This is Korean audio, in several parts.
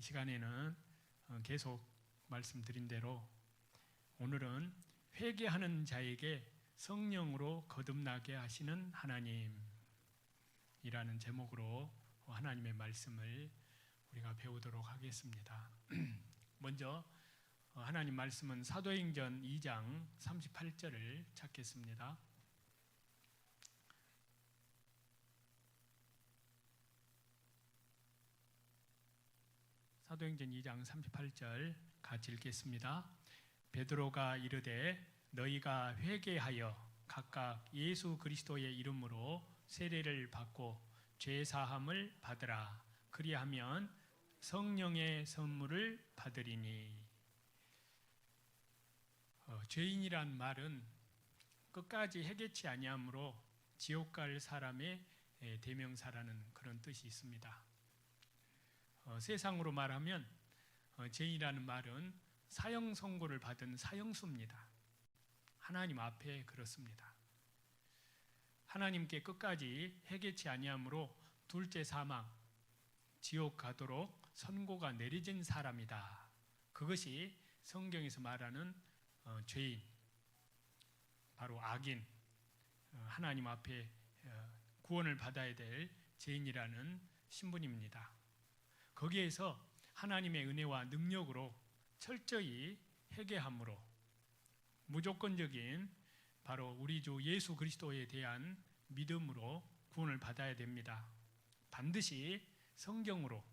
시간에는 계속 말씀드린 대로 오늘은 회개하는 자에게 성령으로 거듭나게 하시는 하나님이라는 제목으로 하나님의 말씀을 우리가 배우도록 하겠습니다. 먼저 하나님 말씀은 사도행전 2장 38절을 찾겠습니다. 사도행전 2장 38절 같이 읽겠습니다. 베드로가 이르되 너희가 회개하여 각각 예수 그리스도의 이름으로 세례를 받고 죄 사함을 받으라. 그리하면 성령의 선물을 받으리니. 죄인이란 말은 끝까지 회개치 아니함으로 지옥 갈 사람의 대명사라는 그런 뜻이 있습니다. 세상으로 말하면 죄인이라는 말은 사형 선고를 받은 사형수입니다. 하나님 앞에 그렇습니다. 하나님께 끝까지 회개치 아니함으로 둘째 사망, 지옥 가도록 선고가 내려진 사람이다. 그것이 성경에서 말하는 죄인, 바로 악인, 하나님 앞에 구원을 받아야 될 죄인이라는 신분입니다. 거기에서 하나님의 은혜와 능력으로 철저히 회개함으로 무조건적인 바로 우리 주 예수 그리스도에 대한 믿음으로 구원을 받아야 됩니다. 반드시 성경으로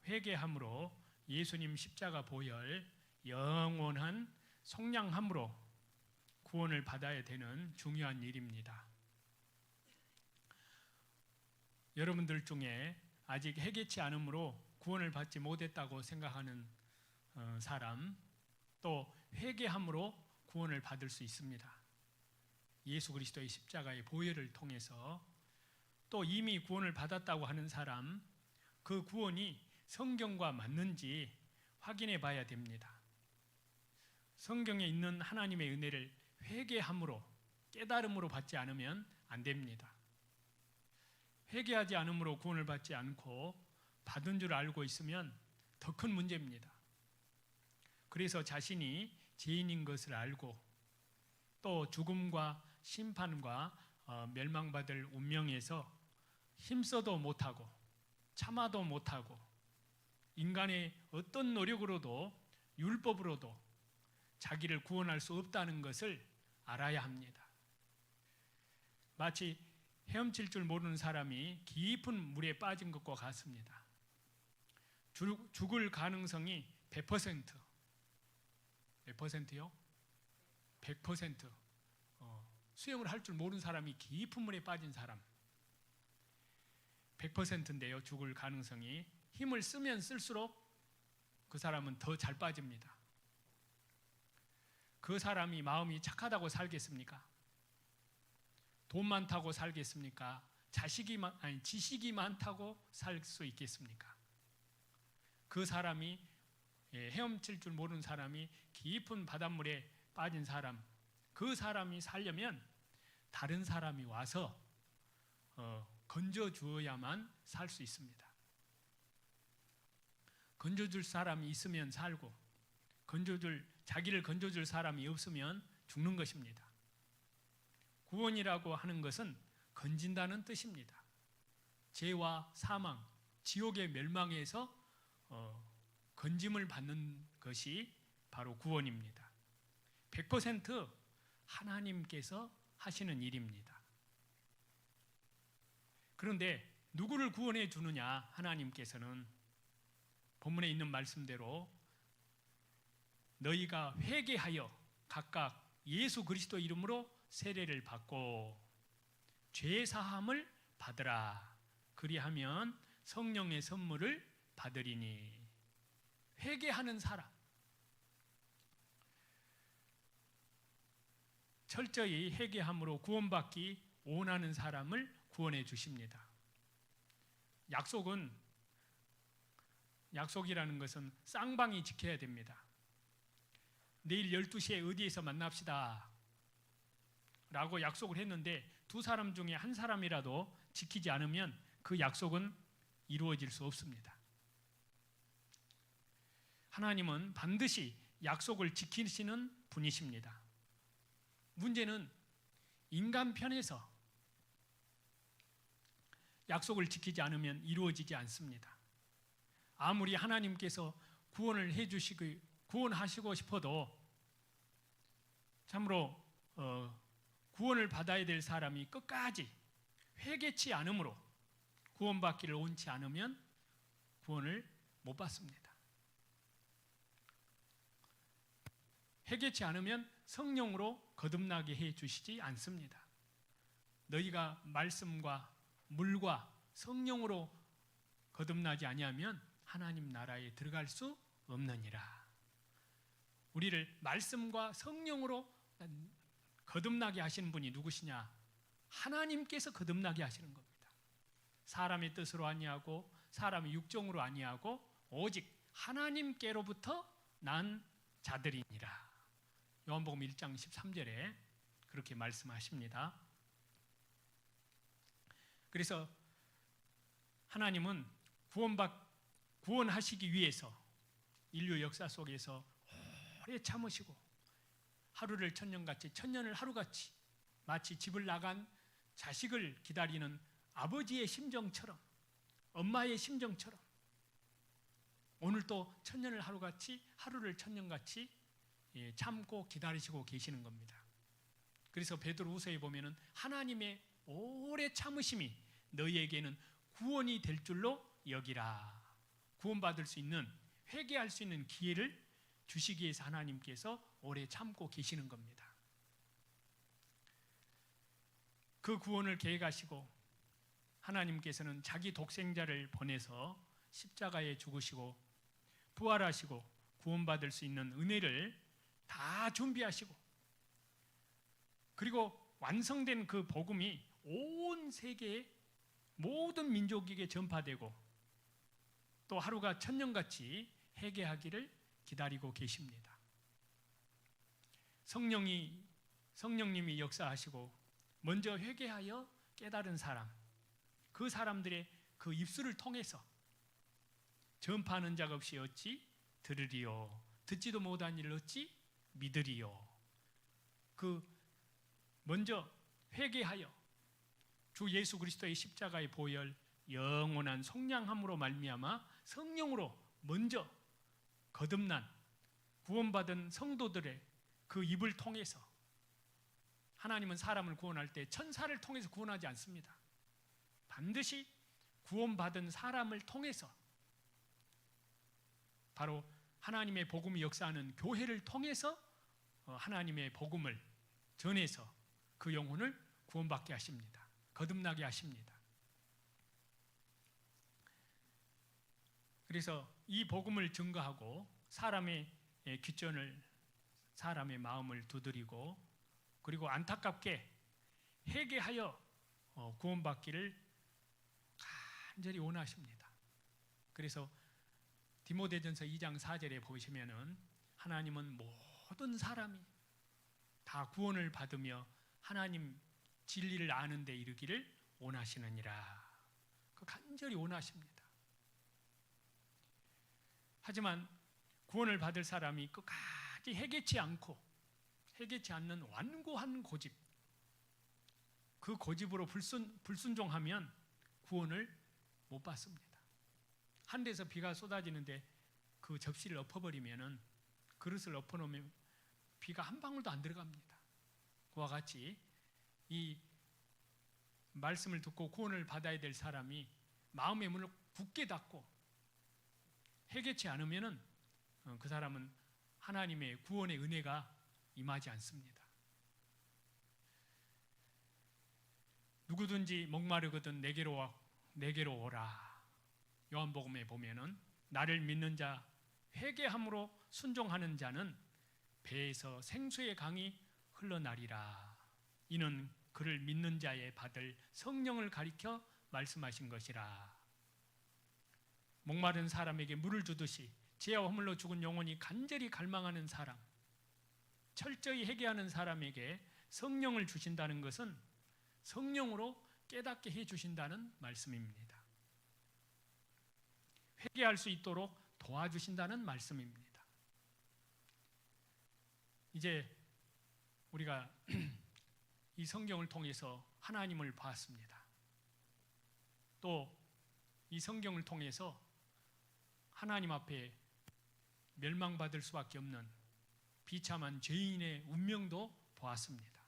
회개함으로 예수님 십자가 보혈 영원한 속량함으로 구원을 받아야 되는 중요한 일입니다. 여러분들 중에 아직 회개치 않음으로 구원을 받지 못했다고 생각하는 사람, 또 회개함으로 구원을 받을 수 있습니다. 예수 그리스도의 십자가의 보혈을 통해서. 또 이미 구원을 받았다고 하는 사람, 그 구원이 성경과 맞는지 확인해 봐야 됩니다. 성경에 있는 하나님의 은혜를 회개함으로, 깨달음으로 받지 않으면 안 됩니다. 회개하지 않음으로 구원을 받지 않고 받은 줄 알고 있으면 더 큰 문제입니다. 그래서 자신이 죄인인 것을 알고 또 죽음과 심판과 멸망받을 운명에서 힘써도 못하고 참아도 못하고 인간의 어떤 노력으로도 율법으로도 자기를 구원할 수 없다는 것을 알아야 합니다. 마치 헤엄칠 줄 모르는 사람이 깊은 물에 빠진 것과 같습니다. 죽을 가능성이 100%. 몇 퍼센트요? 100%. 수영을 할 줄 모르는 사람이 깊은 물에 빠진 사람 100%인데요. 죽을 가능성이. 힘을 쓰면 쓸수록 그 사람은 더 잘 빠집니다. 그 사람이 마음이 착하다고 살겠습니까? 돈 많다고 살겠습니까? 지식이 많다고 살 수 있겠습니까? 그 사람이 헤엄칠 줄 모르는 사람이 깊은 바닷물에 빠진 사람, 그 사람이 살려면 다른 사람이 와서 건져주어야만 살 수 있습니다. 건져줄 사람이 있으면 살고 자기를 건져줄 사람이 없으면 죽는 것입니다. 구원이라고 하는 것은 건진다는 뜻입니다. 죄와 사망, 지옥의 멸망에서 건짐을 받는 것이 바로 구원입니다. 100% 하나님께서 하시는 일입니다. 그런데 누구를 구원해 주느냐? 하나님께서는 본문에 있는 말씀대로 너희가 회개하여 각각 예수 그리스도 이름으로 세례를 받고 죄 사함을 받으라. 그리하면 성령의 선물을 받으리니. 회개하는 사람, 철저히 회개함으로 구원받기 원하는 사람을 구원해 주십니다. 약속이라는 것은 쌍방이 지켜야 됩니다. 내일 12시에 어디에서 만납시다 라고 약속을 했는데 두 사람 중에 한 사람이라도 지키지 않으면 그 약속은 이루어질 수 없습니다. 하나님은 반드시 약속을 지키시는 분이십니다. 문제는 인간 편에서 약속을 지키지 않으면 이루어지지 않습니다. 아무리 하나님께서 구원하시고 싶어도 참으로 구원을 받아야 될 사람이 끝까지 회개치 않으므로 구원받기를 원치 않으면 구원을 못 받습니다. 회개치 않으면 성령으로 거듭나게 해 주시지 않습니다. 너희가 말씀과 물과 성령으로 거듭나지 아니하면 하나님 나라에 들어갈 수 없느니라. 우리를 말씀과 성령으로 거듭나게 하시는 분이 누구시냐? 하나님께서 거듭나게 하시는 겁니다. 사람의 뜻으로 아니하고 사람의 육정으로 아니하고 오직 하나님께로부터 난 자들이니라. 요한복음 1장 13절에 그렇게 말씀하십니다. 그래서 하나님은 구원하시기 위해서 인류 역사 속에서 오래 참으시고 하루를 천년같이 천년을 하루같이 마치 집을 나간 자식을 기다리는 아버지의 심정처럼 엄마의 심정처럼 오늘도 천년을 하루같이 하루를 천년같이 참고 기다리시고 계시는 겁니다. 그래서 베드로후서에 보면은 하나님의 오래 참으심이 너희에게는 구원이 될 줄로 여기라. 구원받을 수 있는 회개할 수 있는 기회를 주시기 위해서 하나님께서 오래 참고 계시는 겁니다. 그 구원을 계획하시고 하나님께서는 자기 독생자를 보내서 십자가에 죽으시고 부활하시고 구원받을 수 있는 은혜를 다 준비하시고 그리고 완성된 그 복음이 온 세계의 모든 민족에게 전파되고 또 하루가 천년같이 회개하기를 기다리고 계십니다. 성령님이 역사하시고 먼저 회개하여 깨달은 사람, 그 사람들의 그 입술을 통해서 전파하는 자가 없이 어찌 들으리요? 듣지도 못한 일을 어찌 믿으리요? 그 먼저 회개하여 주 예수 그리스도의 십자가의 보혈 영원한 속량함으로 말미암아 성령으로 먼저 거듭난 구원받은 성도들의 그 입을 통해서 하나님은 사람을 구원할 때 천사를 통해서 구원하지 않습니다. 반드시 구원받은 사람을 통해서 바로 하나님의 복음이 역사하는 교회를 통해서 하나님의 복음을 전해서 그 영혼을 구원받게 하십니다. 거듭나게 하십니다. 그래서 이 복음을 증거하고 사람의 귓전을 사람의 마음을 두드리고 그리고 안타깝게 회개하여 구원받기를 간절히 원하십니다. 그래서 디모데전서 2장 4절에 보시면은 하나님은 모든 사람이 다 구원을 받으며 하나님 진리를 아는 데 이르기를 원하시느니라. 그 간절히 원하십니다. 하지만 구원을 받을 사람이 끝까지 회개치 않는 완고한 고집, 그 고집으로 불순종하면 구원을 못 받습니다. 하늘에서 비가 쏟아지는데 그 접시를 엎어버리면은 그릇을 엎어놓으면 비가 한 방울도 안 들어갑니다. 그와 같이 이 말씀을 듣고 구원을 받아야 될 사람이 마음의 문을 굳게 닫고 회개치 않으면은 그 사람은 하나님의 구원의 은혜가 임하지 않습니다. 누구든지 목마르거든 내게로 오라. 요한복음에 보면은 나를 믿는 자 회개함으로 순종하는 자는 배에서 생수의 강이 흘러나리라. 이는 그를 믿는 자의 받을 성령을 가리켜 말씀하신 것이라. 목마른 사람에게 물을 주듯이 죄와 허물로 죽은 영혼이 간절히 갈망하는 사람, 철저히 회개하는 사람에게 성령을 주신다는 것은 성령으로 깨닫게 해주신다는 말씀입니다. 회개할 수 있도록 도와주신다는 말씀입니다. 이제 우리가 이 성경을 통해서 하나님을 봤습니다. 또 이 성경을 통해서 하나님 앞에 멸망받을 수밖에 없는 비참한 죄인의 운명도 보았습니다.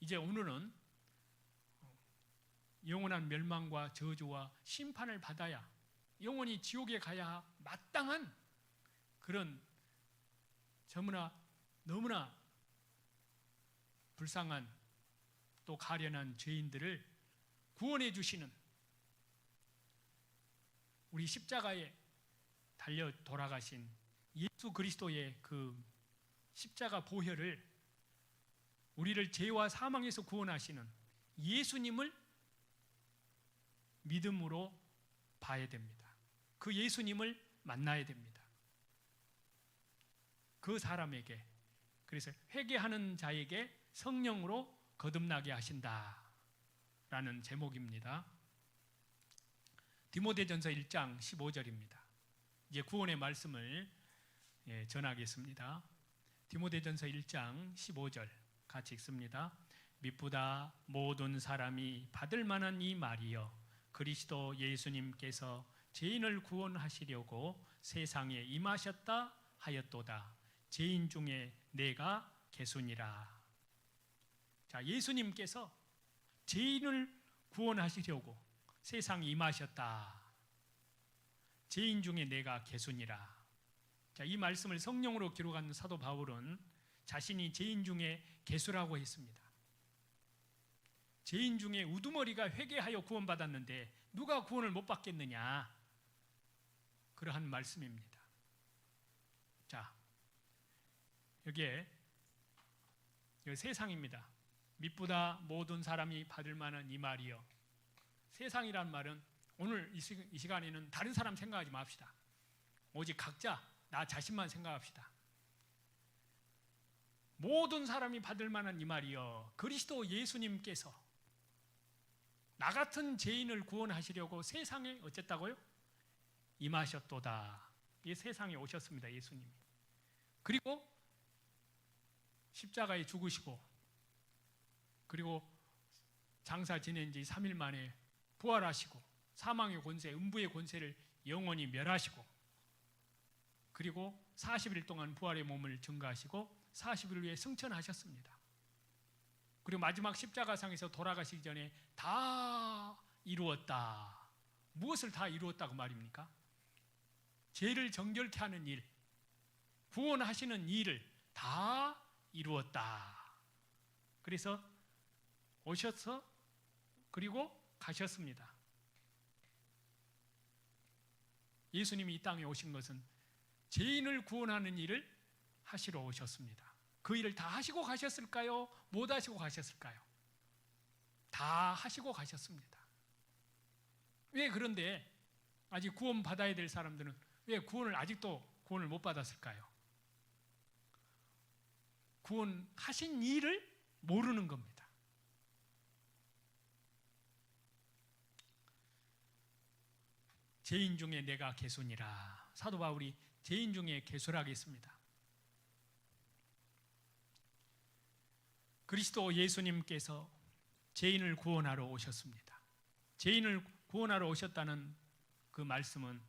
이제 오늘은 영원한 멸망과 저주와 심판을 받아야 영원히 지옥에 가야 마땅한 그런 너무나 불쌍한 또 가련한 죄인들을 구원해 주시는 우리 십자가에 달려 돌아가신 예수 그리스도의 그 십자가 보혈을 우리를 죄와 사망에서 구원하시는 예수님을 믿음으로 봐야 됩니다. 그 예수님을 만나야 됩니다. 그 사람에게, 그래서 회개하는 자에게 성령으로 거듭나게 하신다라는 제목입니다. 디모데전서 1장 15절입니다. 이제 구원의 말씀을 전하겠습니다. 디모데전서 1장 15절 같이 읽습니다. 미쁘다 모든 사람이 받을 만한 이 말이여 그리스도 예수님께서 죄인을 구원하시려고 세상에 임하셨다 하였도다. 죄인 중에 내가 개순이라. 자, 예수님께서 죄인을 구원하시려고 세상에 임하셨다. 죄인 중에 내가 개순이라. 자, 이 말씀을 성령으로 기록한 사도 바울은 자신이 죄인 중에 개수라고 했습니다. 죄인 중에 우두머리가 회개하여 구원받았는데 누가 구원을 못 받겠느냐, 그러한 말씀입니다. 자, 여기에 세상입니다. 미쁘다 모든 사람이 받을 만한 이 말이요. 세상이란 말은 오늘 이 시간에는 다른 사람 생각하지 맙시다. 오직 각자 나 자신만 생각합시다. 모든 사람이 받을 만한 이 말이요 그리스도 예수님께서 나 같은 죄인을 구원하시려고 세상에 어쨌다고요? 임하셨도다. 이 세상에 오셨습니다. 예수님이. 그리고 십자가에 죽으시고 그리고 장사 지낸 지 3일 만에 부활하시고 사망의 권세, 음부의 권세를 영원히 멸하시고 그리고 40일 동안 부활의 몸을 증거하시고 40일 후에 승천하셨습니다. 그리고 마지막 십자가상에서 돌아가시기 전에 다 이루었다. 무엇을 다 이루었다고 말입니까? 죄를 정결케 하는 일, 구원하시는 일을 다 이루었다. 그래서 오셔서 그리고 가셨습니다. 예수님이 이 땅에 오신 것은 죄인을 구원하는 일을 하시러 오셨습니다. 그 일을 다 하시고 가셨을까요? 못 하시고 가셨을까요? 다 하시고 가셨습니다. 왜 그런데 아직 구원 받아야 될 사람들은 왜 아직도 구원을 못 받았을까요? 구원하신 일을 모르는 겁니다. 죄인 중에 내가 개순이라. 사도 바울이 죄인 중에 개수라고 했습니다. 그리스도 예수님께서 죄인을 구원하러 오셨습니다. 죄인을 구원하러 오셨다는 그 말씀은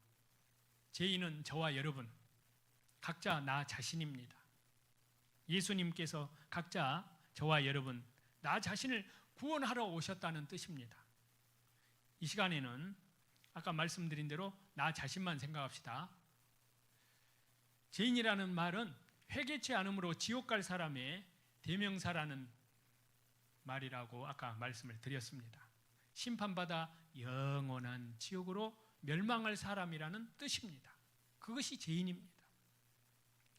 죄인은 저와 여러분, 각자 나 자신입니다. 예수님께서 각자 저와 여러분, 나 자신을 구원하러 오셨다는 뜻입니다. 이 시간에는 아까 말씀드린 대로 나 자신만 생각합시다. 죄인이라는 말은 회개치 않음으로 지옥 갈 사람의 대명사라는 말이라고 아까 말씀을 드렸습니다. 심판받아 영원한 지옥으로 멸망할 사람이라는 뜻입니다. 그것이 죄인입니다.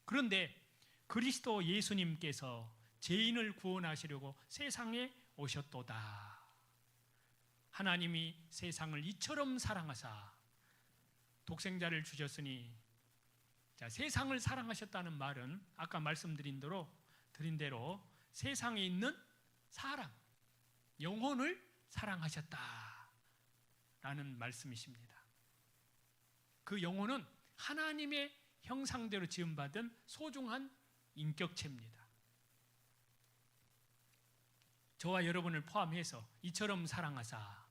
그런데 그리스도 예수님께서 죄인을 구원하시려고 세상에 오셨도다. 하나님이 세상을 이처럼 사랑하사 독생자를 주셨으니, 자, 세상을 사랑하셨다는 말은 아까 말씀드린 대로 세상에 있는 사람, 영혼을 사랑하셨다라는 말씀이십니다. 그 영혼은 하나님의 형상대로 지음받은 소중한 인격체입니다. 저와 여러분을 포함해서 이처럼 사랑하사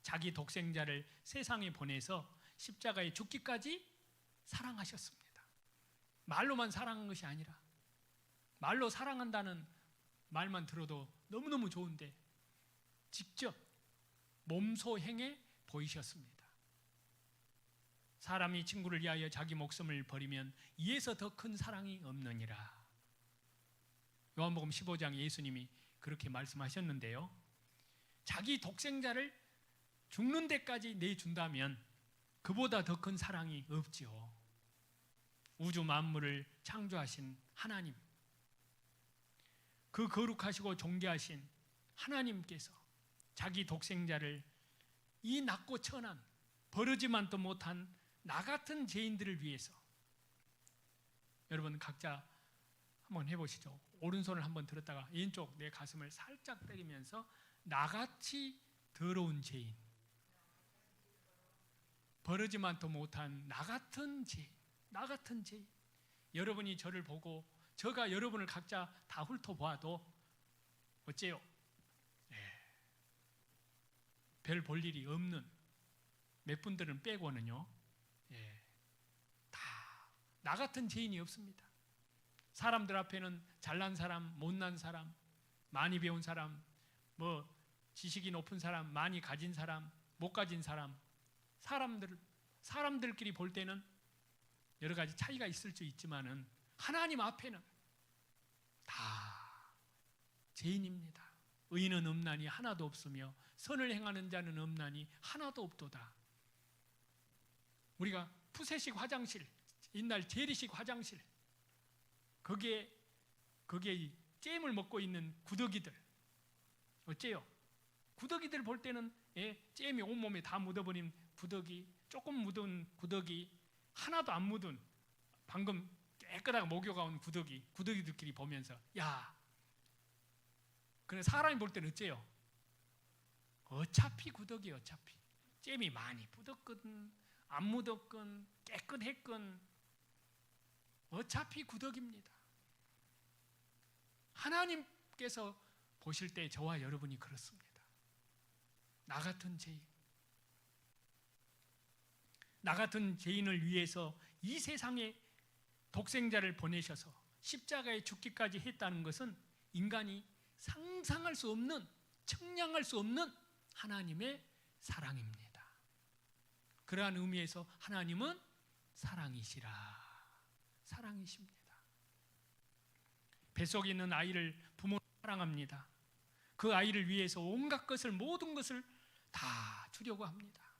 자기 독생자를 세상에 보내서 십자가에 죽기까지 사랑하셨습니다. 말로만 사랑한 것이 아니라, 말로 사랑한다는 말만 들어도 너무너무 좋은데 직접 몸소 행해 보이셨습니다. 사람이 친구를 위하여 자기 목숨을 버리면 이에서 더 큰 사랑이 없느니라. 요한복음 15장 예수님이 그렇게 말씀하셨는데요, 자기 독생자를 죽는 데까지 내준다면 그보다 더 큰 사랑이 없지요. 우주 만물을 창조하신 하나님, 그 거룩하시고 존귀하신 하나님께서 자기 독생자를 이 낮고 천한 버르지만도 못한 나 같은 죄인들을 위해서, 여러분 각자 한번 해보시죠. 오른손을 한번 들었다가 왼쪽 내 가슴을 살짝 때리면서 나같이 더러운 죄인, 버르지만도 못한 나 같은 죄인, 나 같은 죄인. 여러분이 저를 보고 저가 여러분을 각자 다 훑어보아도 어째요? 별 볼 일이 없는 몇 분들은 빼고는요, 다 나 같은 죄인이 없습니다. 사람들 앞에는 잘난 사람, 못난 사람, 많이 배운 사람, 뭐 지식이 높은 사람, 많이 가진 사람, 못 가진 사람, 사람들끼리 볼 때는 여러 가지 차이가 있을 수 있지만은 하나님 앞에는 다 죄인입니다. 의인은 없나니 하나도 없으며 선을 행하는 자는 없나니 하나도 없도다. 우리가 푸세식 화장실, 옛날 재래식 화장실, 거기에 잼을 먹고 있는 구더기들, 어째요? 구더기들 볼 때는 잼이 온몸에 다 묻어버린 구더기, 조금 묻은 구더기, 하나도 안 묻은 방금 깨끗하게 목욕가 온 구더기들끼리 보면서, 야, 그래 사람이 볼 때는 어째요? 어차피 구더기, 어차피 잼이 많이 묻었건 안 묻었건 깨끗했건 어차피 구더기입니다. 하나님께서 보실 때 저와 여러분이 그렇습니다. 나 같은 죄인, 나 같은 죄인을 위해서 이 세상에 독생자를 보내셔서 십자가에 죽기까지 했다는 것은 인간이 상상할 수 없는, 측량할 수 없는 하나님의 사랑입니다. 그러한 의미에서 하나님은 사랑이시라, 사랑이십니다. 뱃속에 있는 아이를 부모는 사랑합니다. 그 아이를 위해서 온갖 것을, 모든 것을 다 주려고 합니다.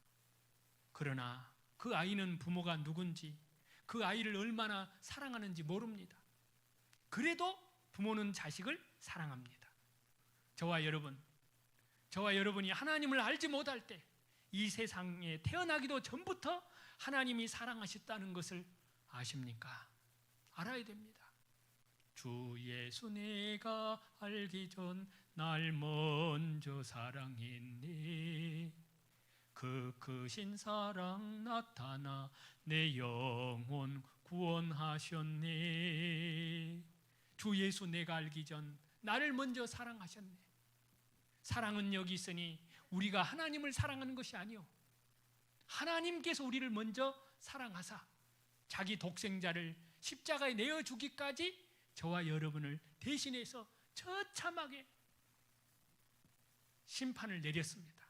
그러나 그 아이는 부모가 누군지, 그 아이를 얼마나 사랑하는지 모릅니다. 그래도 부모는 자식을 사랑합니다. 저와 여러분이 하나님을 알지 못할 때 이 세상에 태어나기도 전부터 하나님이 사랑하셨다는 것을 아십니까? 알아야 됩니다. 주 예수 내가 알기 전 날 먼저 사랑했네. 그 크신 사랑 나타나 내 영혼 구원하셨네. 주 예수 내가 알기 전 나를 먼저 사랑하셨네. 사랑은 여기 있으니 우리가 하나님을 사랑하는 것이 아니요, 하나님께서 우리를 먼저 사랑하사 자기 독생자를 십자가에 내어주기까지 저와 여러분을 대신해서 처참하게 심판을 내렸습니다.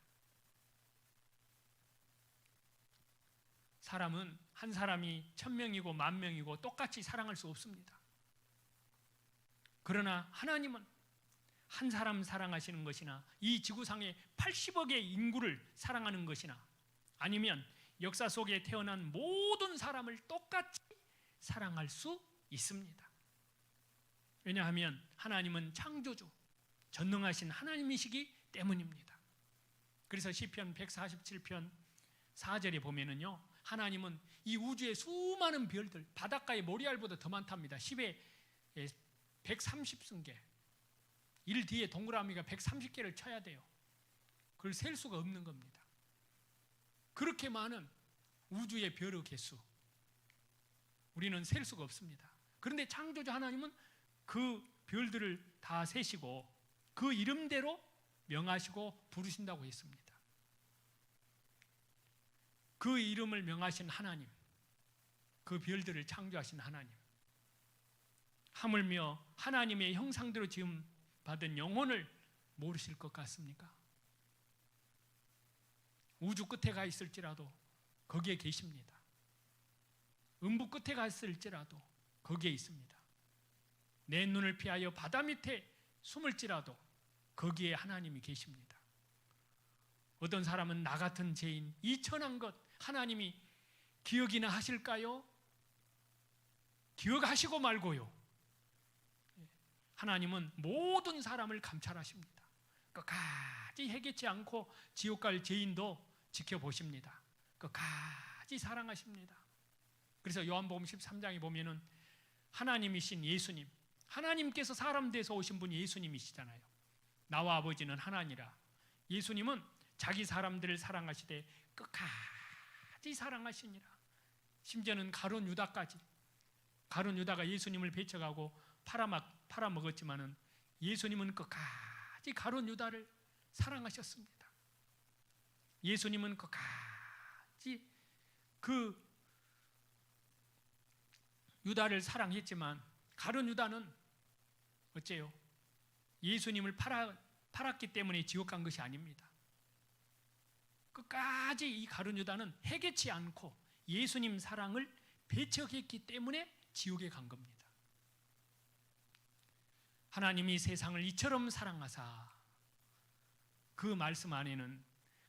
사람은 한 사람이 1000명이고 10,000명이고 똑같이 사랑할 수 없습니다. 그러나 하나님은 한 사람 사랑하시는 것이나 이 지구상의 80억의 인구를 사랑하는 것이나 아니면 역사 속에 태어난 모든 사람을 똑같이 사랑할 수 있습니다. 왜냐하면 하나님은 창조주, 전능하신 하나님이시기 때문입니다. 그래서 시편 147편 4절에 보면은요, 하나님은 이 우주의 수많은 별들, 바닷가의 모리알보다 더 많답니다. 10에 130승계, 1 뒤에 동그라미가 130개를 쳐야 돼요. 그걸 셀 수가 없는 겁니다. 그렇게 많은 우주의 별의 개수 우리는 셀 수가 없습니다. 그런데 창조주 하나님은 그 별들을 다 세시고 그 이름대로 명하시고 부르신다고 했습니다. 그 이름을 명하신 하나님, 그 별들을 창조하신 하나님, 하물며 하나님의 형상대로 지음 받은 영혼을 모르실 것 같습니까? 우주 끝에 가 있을지라도 거기에 계십니다. 음부 끝에 갔을지라도 거기에 있습니다. 내 눈을 피하여 바다 밑에 숨을지라도 거기에 하나님이 계십니다. 어떤 사람은 나 같은 죄인, 이 천한 것 하나님이 기억이나 하실까요? 기억하시고 말고요. 하나님은 모든 사람을 감찰하십니다. 끝까지 해결치 않고 지옥 갈 죄인도 지켜보십니다. 끝까지 사랑하십니다. 그래서 요한복음 13장에 보면은 하나님이신 예수님, 하나님께서 사람 돼서 오신 분이 예수님이시잖아요. 나와 아버지는 하나니라. 예수님은 자기 사람들을 사랑하시되 끝까지 사랑하시니라. 심지어는 가룟 유다까지, 가룟 유다가 예수님을 배척하고 팔아먹었지만은 예수님은 끝까지 가룟 유다를 사랑하셨습니다. 예수님은 끝까지 그 유다를 사랑했지만 가룟 유다는 어째요? 예수님을 팔았기 때문에 지옥 간 것이 아닙니다. 끝까지 이 가룟 유다는 해결치 않고 예수님 사랑을 배척했기 때문에 지옥에 간 겁니다. 하나님이 세상을 이처럼 사랑하사, 그 말씀 안에는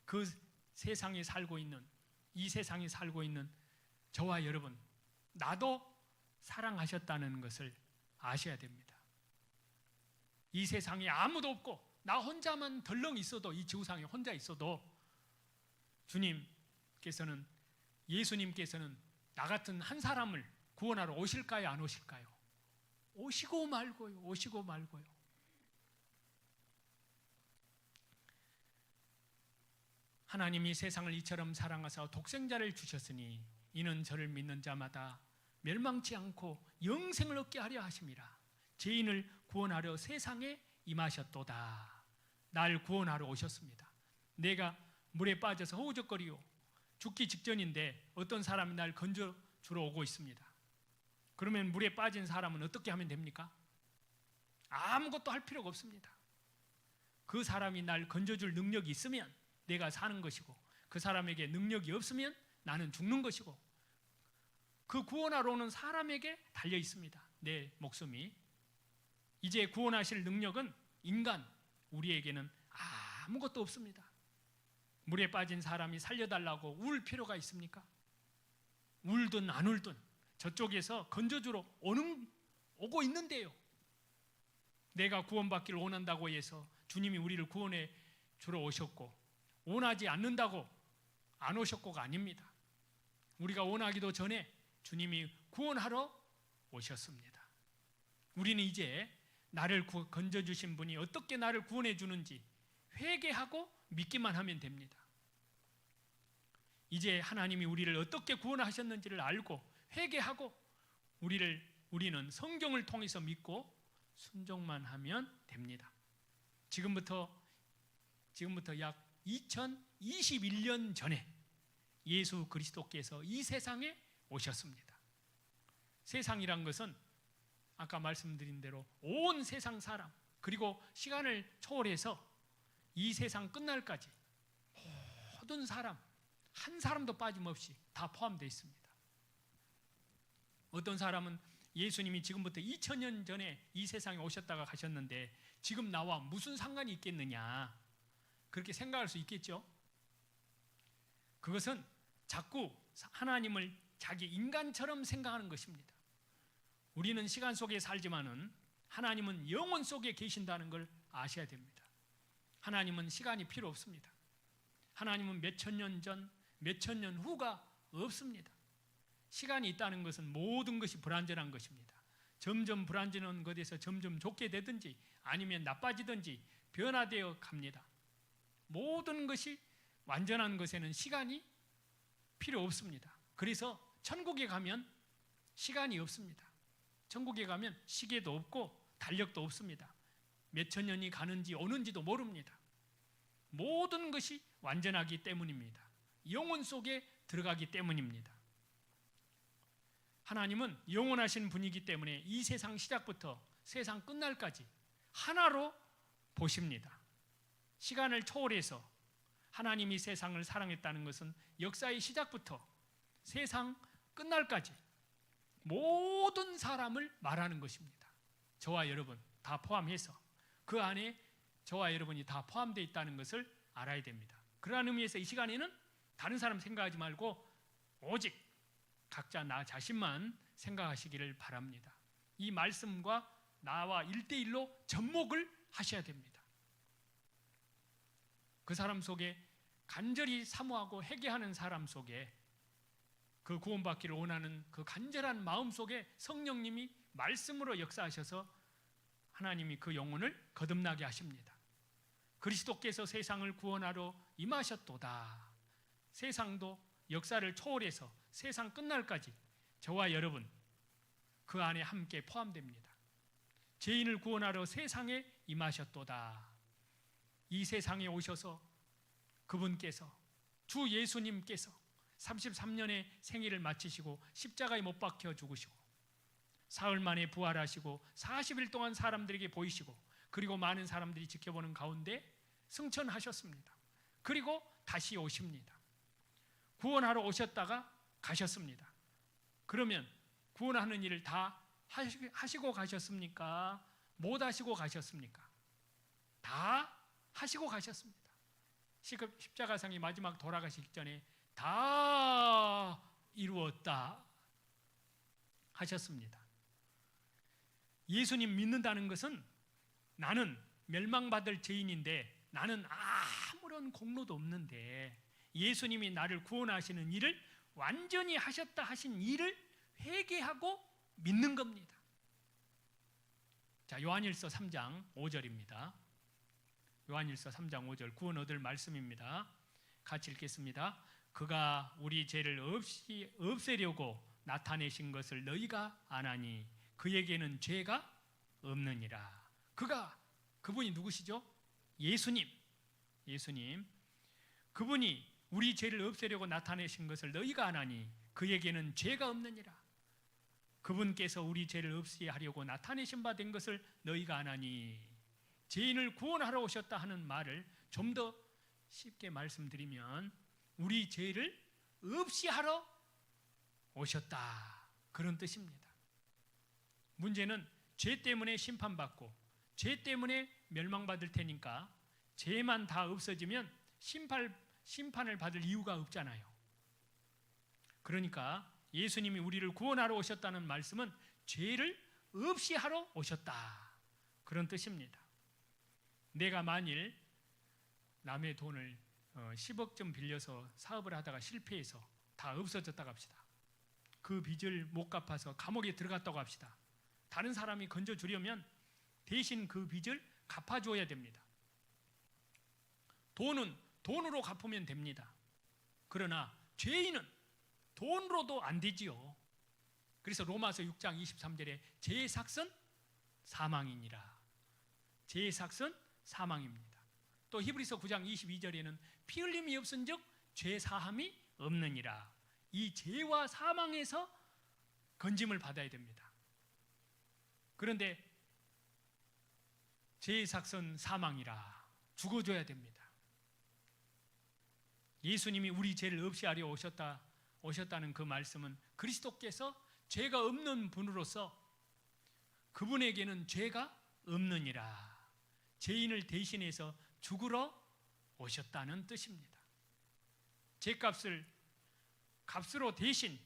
그 세상에 살고 있는, 이 세상에 살고 있는 저와 여러분, 나도 사랑하셨다는 것을 아셔야 됩니다. 이 세상에 아무도 없고 나 혼자만 덜렁 있어도, 이 지구상에 혼자 있어도 주님께서는, 예수님께서는 나 같은 한 사람을 구원하러 오실까요? 안 오실까요? 오시고 말고요. 오시고 말고요. 하나님이 세상을 이처럼 사랑하사 독생자를 주셨으니 이는 저를 믿는 자마다 멸망치 않고 영생을 얻게 하려 하심이라. 죄인을 구원하려 세상에 임하셨도다. 날 구원하러 오셨습니다. 내가 물에 빠져서 허우적거리고 죽기 직전인데 어떤 사람이 날 건져주러 오고 있습니다. 그러면 물에 빠진 사람은 어떻게 하면 됩니까? 아무것도 할 필요가 없습니다. 그 사람이 날 건져줄 능력이 있으면 내가 사는 것이고, 그 사람에게 능력이 없으면 나는 죽는 것이고, 그 구원하러 오는 사람에게 달려 있습니다. 내 목숨이. 이제 구원하실 능력은 인간, 우리에게는 아무것도 없습니다. 물에 빠진 사람이 살려달라고 울 필요가 있습니까? 울든 안 울든 저쪽에서 건져주러 오고 있는데요. 내가 구원받기를 원한다고 해서 주님이 우리를 구원해 주러 오셨고, 원하지 않는다고 안 오셨고가 아닙니다. 우리가 원하기도 전에 주님이 구원하러 오셨습니다. 우리는 이제 나를 건져주신 분이 어떻게 나를 구원해 주는지 회개하고 믿기만 하면 됩니다. 이제 하나님이 우리를 어떻게 구원하셨는지를 알고 회개하고 우리는 성경을 통해서 믿고 순종만 하면 됩니다. 지금부터 약 2021년 전에 예수 그리스도께서 이 세상에 오셨습니다. 세상이란 것은 아까 말씀드린 대로 온 세상 사람, 그리고 시간을 초월해서 이 세상 끝날까지 모든 사람, 한 사람도 빠짐없이 다 포함되어 있습니다. 어떤 사람은 예수님이 지금부터 2000년 전에 이 세상에 오셨다가 가셨는데 지금 나와 무슨 상관이 있겠느냐, 그렇게 생각할 수 있겠죠. 그것은 자꾸 하나님을 자기 인간처럼 생각하는 것입니다. 우리는 시간 속에 살지만은 하나님은 영혼 속에 계신다는 걸 아셔야 됩니다. 하나님은 시간이 필요 없습니다. 하나님은 몇천 년 전, 몇천 년 후가 없습니다. 시간이 있다는 것은 모든 것이 불완전한 것입니다. 점점 불완전한 것에서 점점 좋게 되든지 아니면 나빠지든지 변화되어 갑니다. 모든 것이 완전한 것에는 시간이 필요 없습니다. 그래서 천국에 가면 시간이 없습니다. 천국에 가면 시계도 없고 달력도 없습니다. 몇천 년이 가는지 오는지도 모릅니다. 모든 것이 완전하기 때문입니다. 영혼 속에 들어가기 때문입니다. 하나님은 영원하신 분이기 때문에 이 세상 시작부터 세상 끝날까지 하나로 보십니다. 시간을 초월해서 하나님이 세상을 사랑했다는 것은 역사의 시작부터 세상 끝날까지 모든 사람을 말하는 것입니다. 저와 여러분 다 포함해서 그 안에 저와 여러분이 다 포함되어 있다는 것을 알아야 됩니다. 그러한 의미에서 이 시간에는 다른 사람 생각하지 말고 오직 각자 나 자신만 생각하시기를 바랍니다. 이 말씀과 나와 1대1로 접목을 하셔야 됩니다. 그 사람 속에 간절히 사모하고 회개하는 사람 속에 그 구원받기를 원하는 그 간절한 마음 속에 성령님이 말씀으로 역사하셔서 하나님이 그 영혼을 거듭나게 하십니다. 그리스도께서 세상을 구원하러 임하셨도다. 세상도 역사를 초월해서 세상 끝날까지 저와 여러분 그 안에 함께 포함됩니다. 죄인을 구원하러 세상에 임하셨도다. 이 세상에 오셔서 그분께서 주 예수님께서 33년의 생애를 마치시고 십자가에 못 박혀 죽으시고 사흘 만에 부활하시고 40일 동안 사람들에게 보이시고 그리고 많은 사람들이 지켜보는 가운데 승천하셨습니다. 그리고 다시 오십니다. 구원하러 오셨다가 가셨습니다. 그러면 구원하는 일을 다 하시고 가셨습니까? 못 하시고 가셨습니까? 다 하시고 가셨습니다. 십자가상이 마지막 돌아가시기 전에 다 이루었다 하셨습니다. 예수님 믿는다는 것은 나는 멸망받을 죄인인데 나는 아무런 공로도 없는데 예수님이 나를 구원하시는 일을 완전히 하셨다 하신 일을 회개하고 믿는 겁니다. 자, 요한일서 3장 5절입니다. 요한일서 3장 5절 구원 얻을 말씀입니다. 같이 읽겠습니다. 그가 우리 죄를 없애려고 나타내신 것을 너희가 아나니 그에게는 죄가 없느니라. 그분이 누구시죠? 예수님. 그분이 우리 죄를 없애려고 나타내신 것을 너희가 아나니 그에게는 죄가 없느니라. 그분께서 우리 죄를 없애하려고 나타내신 바 된 것을 너희가 아나니 죄인을 구원하러 오셨다 하는 말을 좀 더 쉽게 말씀드리면 우리 죄를 없이 하러 오셨다 그런 뜻입니다. 문제는 죄 때문에 심판받고 죄 때문에 멸망받을 테니까 죄만 다 없어지면 심판을 받을 이유가 없잖아요. 그러니까 예수님이 우리를 구원하러 오셨다는 말씀은 죄를 없이 하러 오셨다 그런 뜻입니다. 내가 만일 남의 돈을 10억 좀 빌려서 사업을 하다가 실패해서 다 없어졌다고 합시다. 그 빚을 못 갚아서 감옥에 들어갔다고 합시다. 다른 사람이 건져주려면 대신 그 빚을 갚아줘야 됩니다. 돈은 돈으로 갚으면 됩니다. 그러나 죄인은 돈으로도 안 되지요. 그래서 로마서 6장 23절에 죄의 삭은 사망이니라. 죄의 삭은 사망입니다. 또 히브리서 9장 22절에는 피 흘림이 없은즉 죄 사함이 없느니라. 이 죄와 사망에서 건짐을 받아야 됩니다. 그런데 죄의 삭은 사망이라. 죽어줘야 됩니다. 예수님이 우리 죄를 없이 하려 오셨다는 그 말씀은 그리스도께서 죄가 없는 분으로서 그분에게는 죄가 없느니라. 죄인을 대신해서 죽으러 오셨다는 뜻입니다. 값으로 대신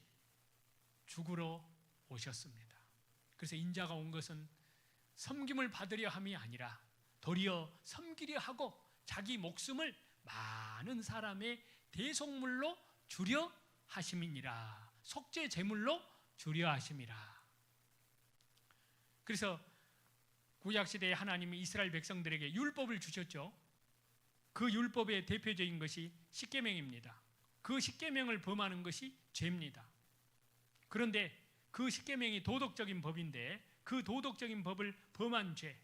죽으러 오셨습니다. 그래서 인자가 온 것은 섬김을 받으려 함이 아니라 도리어 섬기려 하고 자기 목숨을 많은 사람의 대속물로 주려 하심이니라. 속죄 제물로 주려 하심이라. 그래서 구약시대에 하나님이 이스라엘 백성들에게 율법을 주셨죠. 그 율법의 대표적인 것이 십계명입니다. 그 십계명을 범하는 것이 죄입니다. 그런데 그 십계명이 도덕적인 법인데 그 도덕적인 법을 범한 죄,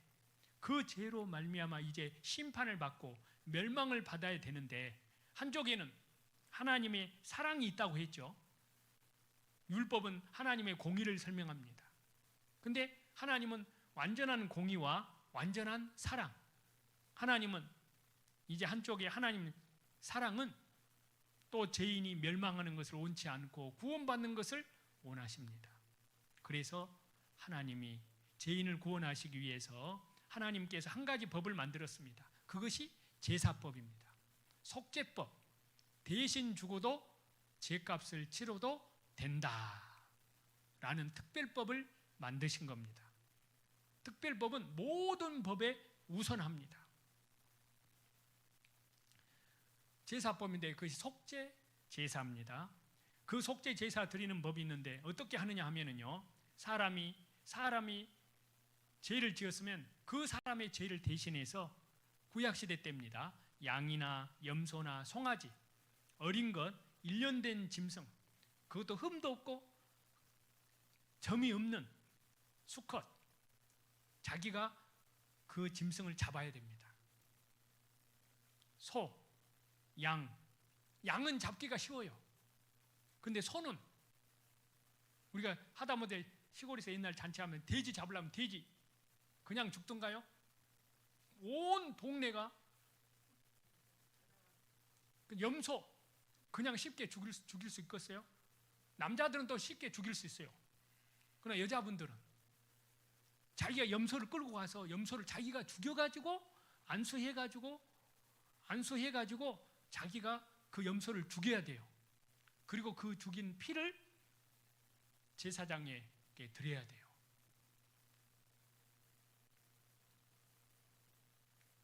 그 죄로 말미암아 이제 심판을 받고 멸망을 받아야 되는데, 한쪽에는 하나님의 사랑이 있다고 했죠. 율법은 하나님의 공의를 설명합니다. 근데 하나님은 완전한 공의와 완전한 사랑, 하나님은 이제 한쪽에 하나님 사랑은 또 죄인이 멸망하는 것을 원치 않고 구원받는 것을 원하십니다. 그래서 하나님이 죄인을 구원하시기 위해서 하나님께서 한 가지 법을 만들었습니다. 그것이 제사법입니다. 속죄법, 대신 죽어도 죄값을 치러도 된다라는 특별법을 만드신 겁니다. 특별법은 모든 법에 우선합니다. 제사법인데 그것이 속죄 제사입니다. 그 속죄 제사 드리는 법이 있는데 어떻게 하느냐 하면은요, 사람이 죄를 지었으면 그 사람의 죄를 대신해서 구약시대 때입니다. 양이나 염소나 송아지, 어린 것, 1년 된 짐승, 그것도 흠도 없고 점이 없는 수컷, 자기가 그 짐승을 잡아야 됩니다. 소, 양은 잡기가 쉬워요. 근데 소는 우리가 하다못해 시골에서 옛날 잔치하면 돼지 잡으려면 돼지 그냥 죽던가요? 온 동네가 염소 그냥 쉽게 죽일 수 있겠어요? 남자들은 또 쉽게 죽일 수 있어요. 그러나 여자분들은 자기가 염소를 끌고 가서 염소를 자기가 죽여가지고 안수해가지고 자기가 그 염소를 죽여야 돼요. 그리고 그 죽인 피를 제사장에게 드려야 돼요.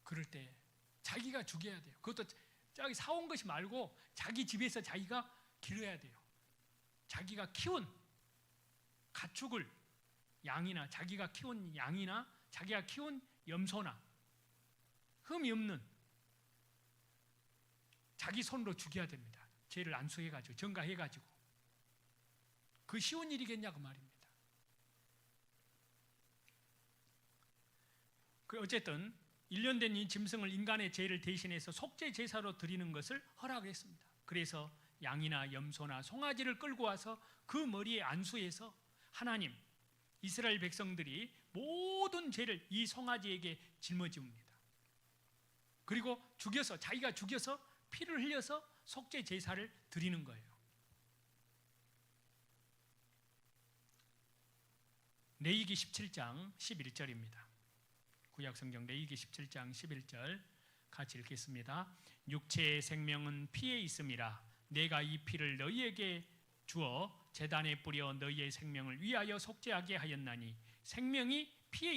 그럴 때 자기가 죽여야 돼요. 그것도 자기 사온 것이 말고 자기 집에서 자기가 기르어야 돼요. 자기가 키운 가축을, 양이나 자기가 키운 양이나 자기가 키운 염소나 흠이 없는 자기 손으로 죽여야 됩니다. 죄를 안수해가지고 전가해가지고. 그 쉬운 일이겠냐고 말입니다. 어쨌든 1년 된 이 짐승을 인간의 죄를 대신해서 속죄 제사로 드리는 것을 허락했습니다. 그래서 양이나 염소나 송아지를 끌고 와서 그 머리에 안수해서 하나님, 이스라엘 백성들이 모든 죄를 이 송아지에게 짊어집니다. 그리고 자기가 죽여서 피를 흘려서 속죄 제사를 드리는 거예요. 레위기 17장 11절입니다. 구약성경 레위기 17장 11절 같이 읽겠습니다. 육체의 생명은 피에 있음이라. 내가 이 피를 너희에게 주어 제단에 뿌려 너희의 생명을 위하여 속죄하게 하였나니 생명이 피에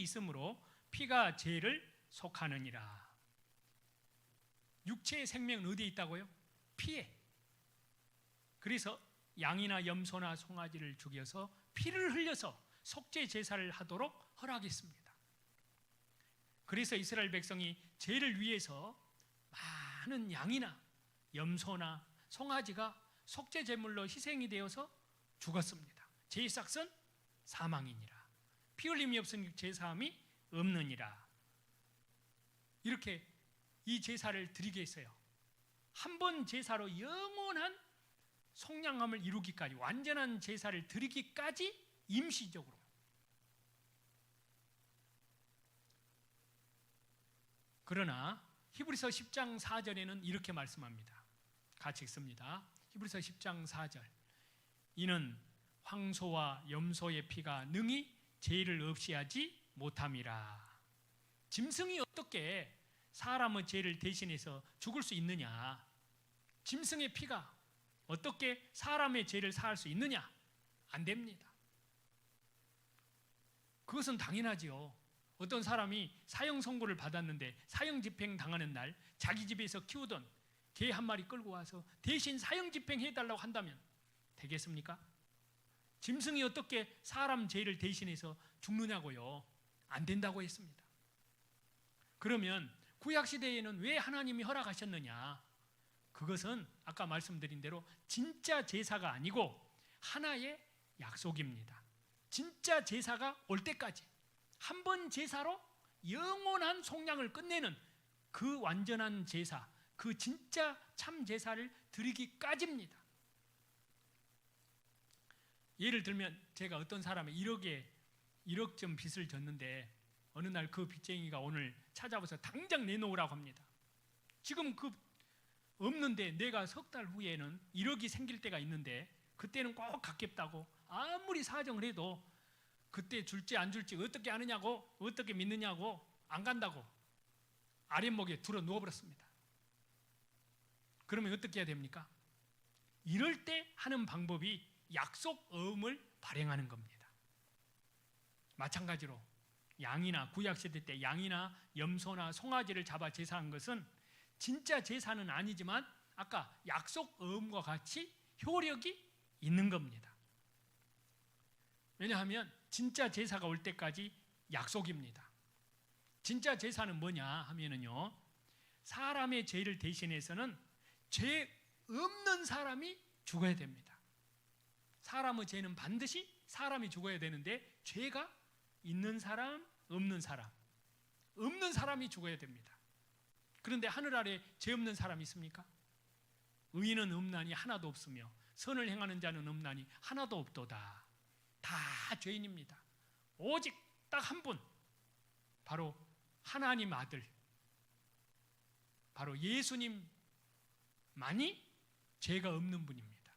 있으므로 피가 죄를 속하느니라. 육체의 생명은 어디에 있다고요? 피에. 그래서 양이나 염소나 송아지를 죽여서 피를 흘려서 속죄 제사를 하도록 허락했습니다. 그래서 이스라엘 백성이 죄를 위해서 많은 양이나 염소나 송아지가 속죄 제물로 희생이 되어서 죽었습니다. 죄의 삭은 사망이니라. 피 흘림이 없으니 제사함이 없느니라. 이렇게 이 제사를 드리게 했어요. 한 번 제사로 영원한 속량함을 이루기까지, 완전한 제사를 드리기까지 임시적으로. 그러나 히브리서 10장 4절에는 이렇게 말씀합니다. 같이 읽습니다. 히브리서 10장 4절. 이는 황소와 염소의 피가 능히 죄를 없이 하지 못함이라. 짐승이 어떻게 사람의 죄를 대신해서 죽을 수 있느냐? 짐승의 피가 어떻게 사람의 죄를 사할 수 있느냐? 안 됩니다. 그것은 당연하지요. 어떤 사람이 사형 선고를 받았는데 사형 집행 당하는 날 자기 집에서 키우던 개 한 마리 끌고 와서 대신 사형 집행해달라고 한다면 되겠습니까? 짐승이 어떻게 사람 죄를 대신해서 죽느냐고요? 안 된다고 했습니다. 그러면 구약시대에는 왜 하나님이 허락하셨느냐? 그것은 아까 말씀드린 대로 진짜 제사가 아니고 하나의 약속입니다. 진짜 제사가 올 때까지 한 번 제사로 영원한 속량을 끝내는 그 완전한 제사, 그 진짜 참 제사를 드리기까지입니다. 예를 들면 제가 어떤 사람이 1억 좀 빚을 졌는데 어느 날 그 빚쟁이가 오늘 찾아와서 당장 내놓으라고 합니다. 지금 그 없는데 내가 석 달 후에는 1억이 생길 때가 있는데 그때는 꼭 갚겠다고 아무리 사정을 해도 그때 줄지 안 줄지 어떻게 아느냐고, 어떻게 믿느냐고 안 간다고 아랫목에 들어 누워버렸습니다. 그러면 어떻게 해야 됩니까? 이럴 때 하는 방법이 약속어음을 발행하는 겁니다. 마찬가지로 양이나 구약시대 때 양이나 염소나 송아지를 잡아 제사한 것은 진짜 제사는 아니지만 아까 약속어음과 같이 효력이 있는 겁니다. 왜냐하면 진짜 제사가 올 때까지 약속입니다. 진짜 제사는 뭐냐 하면은요, 사람의 죄를 대신해서는 죄 없는 사람이 죽어야 됩니다. 사람의 죄는 반드시 사람이 죽어야 되는데 죄가 있는 사람, 없는 사람이 죽어야 됩니다. 그런데 하늘 아래 죄 없는 사람이 있습니까? 의인은 없나니 하나도 없으며 선을 행하는 자는 없나니 하나도 없도다. 다 죄인입니다. 오직 딱 한 분, 바로 하나님 아들, 바로 예수님만이 죄가 없는 분입니다.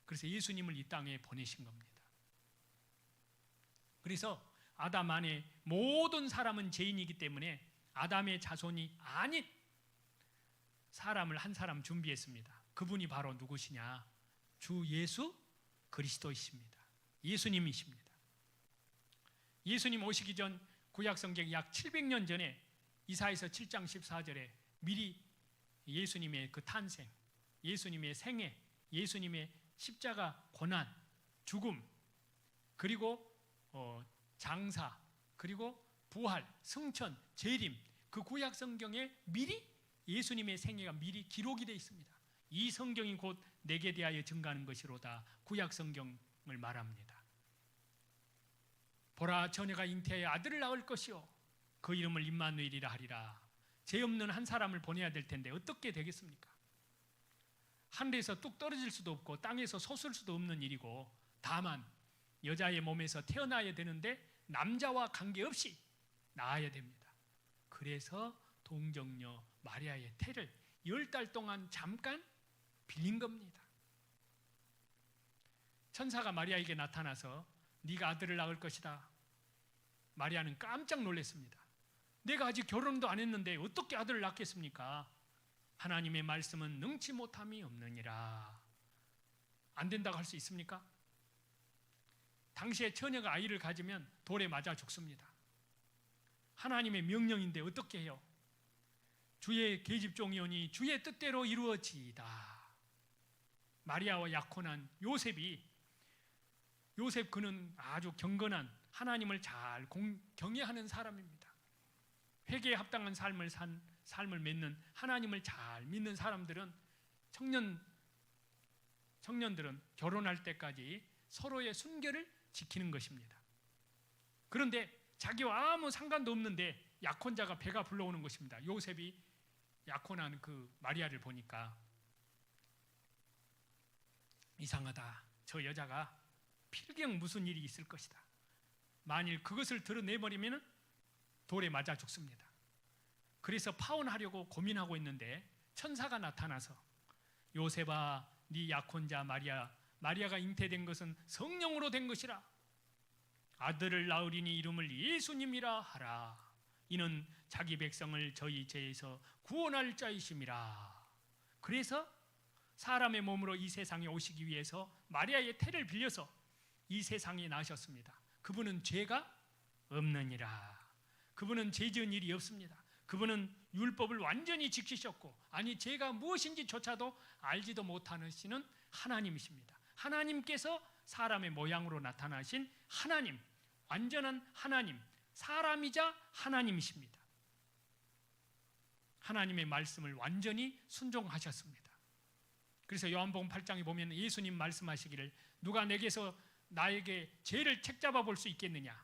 그래서 예수님을 이 땅에 보내신 겁니다. 그래서 아담 안에 모든 사람은 죄인이기 때문에 아담의 자손이 아닌 사람을 한 사람 준비했습니다. 그분이 바로 누구시냐? 주 예수 그리스도이십니다. 예수님이십니다. 예수님 오시기 전 구약성경 약 700년 전에 이사야서 7장 14절에 미리 예수님의 그 탄생, 예수님의 생애, 예수님의 십자가 고난, 죽음, 그리고 장사, 그리고 부활, 승천, 재림, 그 구약 성경에 미리 예수님의 생애가 미리 기록이 되어 있습니다. 이 성경이 곧 내게 대하여 증가하는 것이로다. 구약 성경을 말합니다. 보라, 처녀가 잉태하여 아들을 낳을 것이요 그 이름을 임마누엘이라 하리라. 죄 없는 한 사람을 보내야 될 텐데 어떻게 되겠습니까? 하늘에서 뚝 떨어질 수도 없고 땅에서 솟을 수도 없는 일이고, 다만 여자의 몸에서 태어나야 되는데 남자와 관계없이 낳아야 됩니다. 그래서 동정녀 마리아의 태를 10달 동안 잠깐 빌린 겁니다. 천사가 마리아에게 나타나서 네가 아들을 낳을 것이다. 마리아는 깜짝 놀랐습니다. 내가 아직 결혼도 안 했는데 어떻게 아들을 낳겠습니까? 하나님의 말씀은 능치 못함이 없느니라. 안 된다고 할 수 있습니까? 당시에 처녀가 아이를 가지면 돌에 맞아 죽습니다. 하나님의 명령인데 어떻게 해요? 주의 계집종이오니 주의 뜻대로 이루어지이다. 마리아와 약혼한 요셉 그는 아주 경건한 하나님을 잘 경외하는 사람입니다. 회개에 합당한 삶을 맺는 하나님을 잘 믿는 사람들은 청년들은 결혼할 때까지 서로의 순결을 지키는 것입니다. 그런데 자기와 아무 상관도 없는데 약혼자가 배가 불러오는 것입니다. 요셉이 약혼한 그 마리아를 보니까 이상하다. 저 여자가 필경 무슨 일이 있을 것이다. 만일 그것을 드러내버리면 돌에 맞아 죽습니다. 그래서 파혼하려고 고민하고 있는데 천사가 나타나서 요셉아, 네 약혼자 마리아가 잉태된 것은 성령으로 된 것이라. 아들을 낳으리니 이름을 예수님이라 하라. 이는 자기 백성을 저희 죄에서 구원할 자이심이라. 그래서 사람의 몸으로 이 세상에 오시기 위해서 마리아의 태를 빌려서 이 세상에 나셨습니다. 그분은 죄가 없느니라. 그분은 죄 지은 일이 없습니다. 그분은 율법을 완전히 지키셨고, 아니 죄가 무엇인지조차도 알지도 못하시는 하나님이십니다. 하나님께서 사람의 모양으로 나타나신 하나님, 완전한 하나님, 사람이자 하나님이십니다. 하나님의 말씀을 완전히 순종하셨습니다. 그래서 요한복음 8장에 보면 예수님 말씀하시기를 누가 내게서 나에게 죄를 책잡아 볼 수 있겠느냐?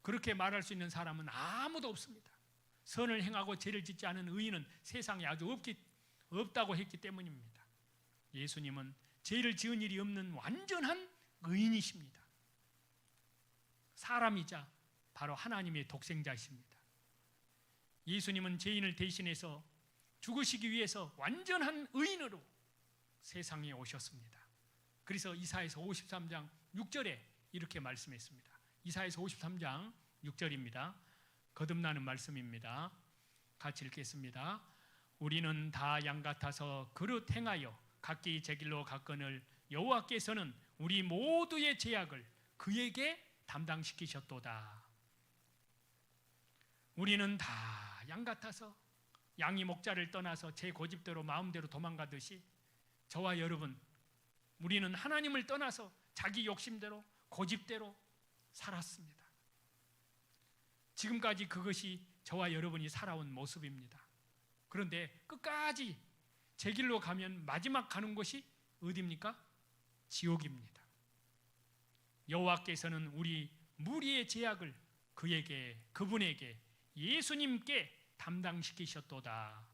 그렇게 말할 수 있는 사람은 아무도 없습니다. 선을 행하고 죄를 짓지 않은 의인은 세상에 아주 없다고 했기 때문입니다. 예수님은 죄를 지은 일이 없는 완전한 의인이십니다. 사람이자 바로 하나님의 독생자이십니다. 예수님은 죄인을 대신해서 죽으시기 위해서 완전한 의인으로 세상에 오셨습니다. 그래서 이사야서 53장 6절에 이렇게 말씀했습니다. 이사야서 53장 6절입니다. 거듭나는 말씀입니다. 같이 읽겠습니다. 우리는 다 양 같아서 그릇 행하여 각기 제 길로 갔거늘 여호와께서는 우리 모두의 죄악을 그에게 담당시키셨도다. 우리는 다 양 같아서 양이 목자를 떠나서 제 고집대로 마음대로 도망가듯이 저와 여러분 우리는 하나님을 떠나서 자기 욕심대로 고집대로 살았습니다. 지금까지 그것이 저와 여러분이 살아온 모습입니다. 그런데 끝까지 제 길로 가면 마지막 가는 곳이 어디입니까? 지옥입니다. 여호와께서는 우리 무리의 죄악을 그분에게 예수님께 담당시키셨도다.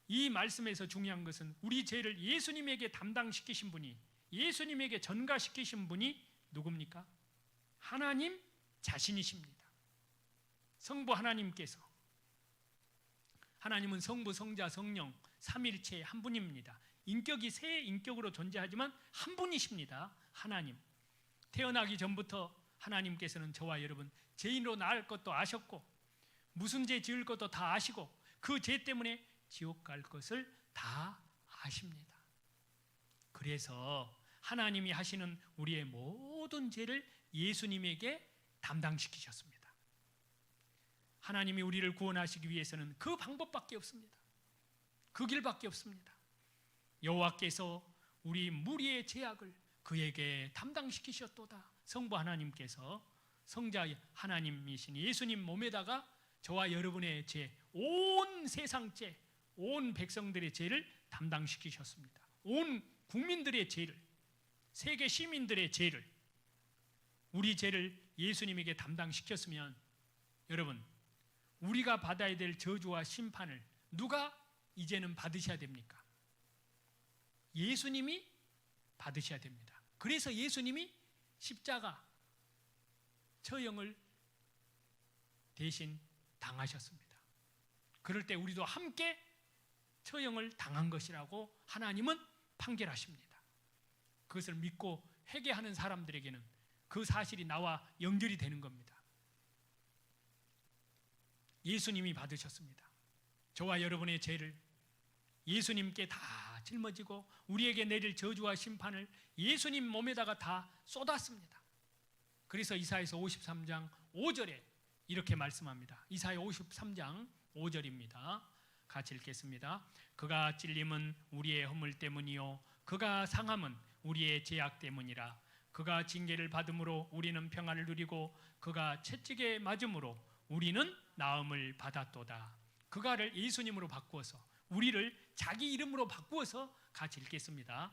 이 말씀에서 중요한 것은 우리 죄를 예수님에게 담당시키신 분이, 예수님에게 전가시키신 분이 누굽니까? 하나님 자신이십니다. 성부 하나님께서, 하나님은 성부, 성자, 성령 삼일체 한 분입니다. 인격이 세 인격으로 존재하지만 한 분이십니다. 하나님. 태어나기 전부터 하나님께서는 저와 여러분 죄인으로 낳을 것도 아셨고 무슨 죄 지을 것도 다 아시고 그 죄 때문에 지옥 갈 것을 다 아십니다. 그래서 하나님이 하시는 우리의 모든 죄를 예수님에게 담당시키셨습니다. 하나님이 우리를 구원하시기 위해서는 그 방법밖에 없습니다. 그 길밖에 없습니다. 여호와께서 우리 무리의 죄악을 그에게 담당시키셨도다. 성부 하나님께서 성자 하나님이신 예수님 몸에다가 저와 여러분의 죄, 온 세상 죄, 온 백성들의 죄를 담당시키셨습니다. 온 국민들의 죄를, 세계 시민들의 죄를, 우리 죄를 예수님에게 담당시켰으면 여러분, 우리가 받아야 될 저주와 심판을 누가 이제는 받으셔야 됩니까? 예수님이 받으셔야 됩니다. 그래서 예수님이 십자가 처형을 대신 당하셨습니다. 그럴 때 우리도 함께 처형을 당한 것이라고 하나님은 판결하십니다. 그것을 믿고 회개하는 사람들에게는 그 사실이 나와 연결이 되는 겁니다. 예수님이 받으셨습니다. 저와 여러분의 죄를 예수님께 다 짊어지고 우리에게 내릴 저주와 심판을 예수님 몸에다가 다 쏟았습니다. 그래서 이사야서 53장 5절에 이렇게 말씀합니다. 이사야 53장 5절입니다. 같이 읽겠습니다. 그가 찔림은 우리의 허물 때문이요 그가 상함은 우리의 죄악 때문이라. 그가 징계를 받음으로 우리는 평안을 누리고 그가 채찍에 맞음으로 우리는 나음을 받았도다. 그가를 예수님으로 바꾸어서 우리를 자기 이름으로 바꾸어서 같이 읽겠습니다.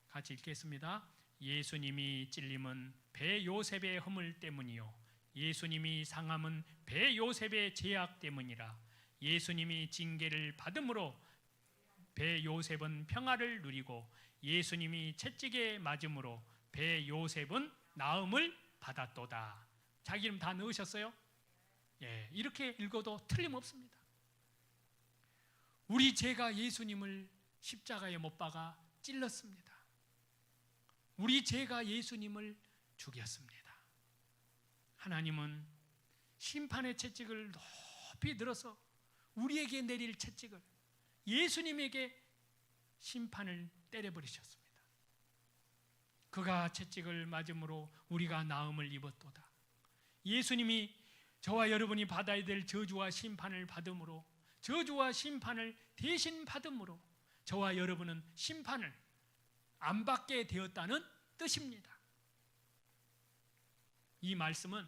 같이 읽겠습니다. 예수님이 찔림은 배 요셉의 허물 때문이요 예수님이 상함은 배 요셉의 죄악 때문이라. 예수님이 징계를 받음으로 배 요셉은 평화를 누리고 예수님이 채찍에 맞음으로 배 요셉은 나음을 받았도다. 자기 이름 다 넣으셨어요? 예, 이렇게 읽어도 틀림없습니다. 우리 죄가 예수님을 십자가에 못 박아 찔렀습니다. 우리 죄가 예수님을 죽였습니다. 하나님은 심판의 채찍을 높이 들어서 우리에게 내릴 채찍을 예수님에게 심판을 때려버리셨습니다. 그가 채찍을 맞음으로 우리가 나음을 입었도다. 예수님이 저와 여러분이 받아야 될 저주와 심판을 받음으로, 저주와 심판을 대신 받음으로 저와 여러분은 심판을 안 받게 되었다는 뜻입니다. 이 말씀은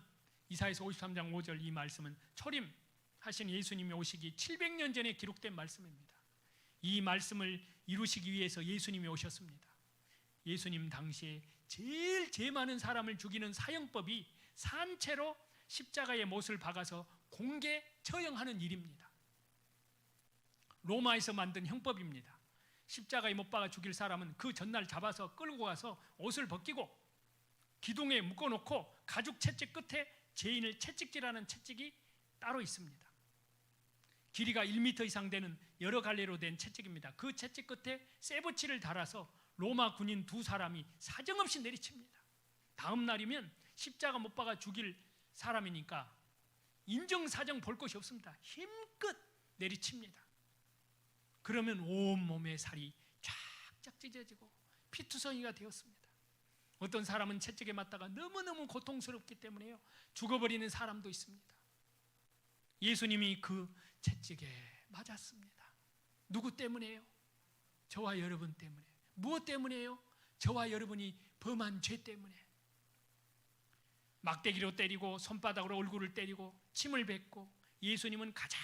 이사야서 53장 5절, 이 말씀은 초림하신 예수님이 오시기 700년 전에 기록된 말씀입니다. 이 말씀을 이루시기 위해서 예수님이 오셨습니다. 예수님 당시에 제일 죄 많은 사람을 죽이는 사형법이 산채로 십자가에 못을 박아서 공개 처형하는 일입니다. 로마에서 만든 형법입니다. 십자가에 못 박아 죽일 사람은 그 전날 잡아서 끌고 가서 옷을 벗기고 기둥에 묶어놓고 가죽 채찍 끝에 죄인을 채찍질하는 채찍이 따로 있습니다. 길이가 1m 이상 되는 여러 갈래로 된 채찍입니다. 그 채찍 끝에 쇠붙이를 달아서 로마 군인 2사람이 사정없이 내리칩니다. 다음 날이면 십자가 못 박아 죽일 사람이니까 인정사정 볼 것이 없습니다. 힘껏 내리칩니다. 그러면 온몸의 살이 쫙쫙 찢어지고 피투성이가 되었습니다. 어떤 사람은 채찍에 맞다가 너무너무 고통스럽기 때문에요, 죽어버리는 사람도 있습니다. 예수님이 그 채찍에 맞았습니다. 누구 때문에요? 저와 여러분 때문에. 무엇 때문에요? 저와 여러분이 범한 죄 때문에. 막대기로 때리고 손바닥으로 얼굴을 때리고 침을 뱉고 예수님은 가장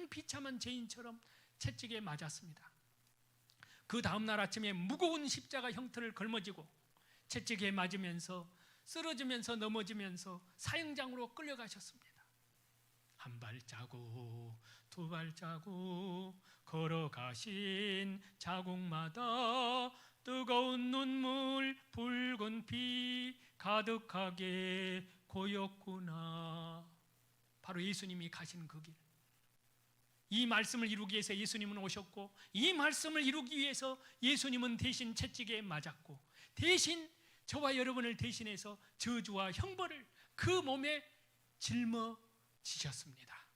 비참한 죄인처럼 채찍에 맞았습니다. 그 다음날 아침에 무거운 십자가 형틀을 걸머지고 채찍에 맞으면서 쓰러지면서 넘어지면서 사형장으로 끌려가셨습니다. 한 발자국 두 발자국 걸어가신 자국마다 뜨거운 눈물 붉은 피 가득하게 고였구나. 바로 예수님이 가신 그 길. 이 말씀을 이루기 위해서 예수님은 오셨고, 이 말씀을 이루기 위해서 예수님은 대신 채찍에 맞았고, 대신 저와 여러분을 대신해서 저주와 형벌을 그 몸에 짊어지셨습니다.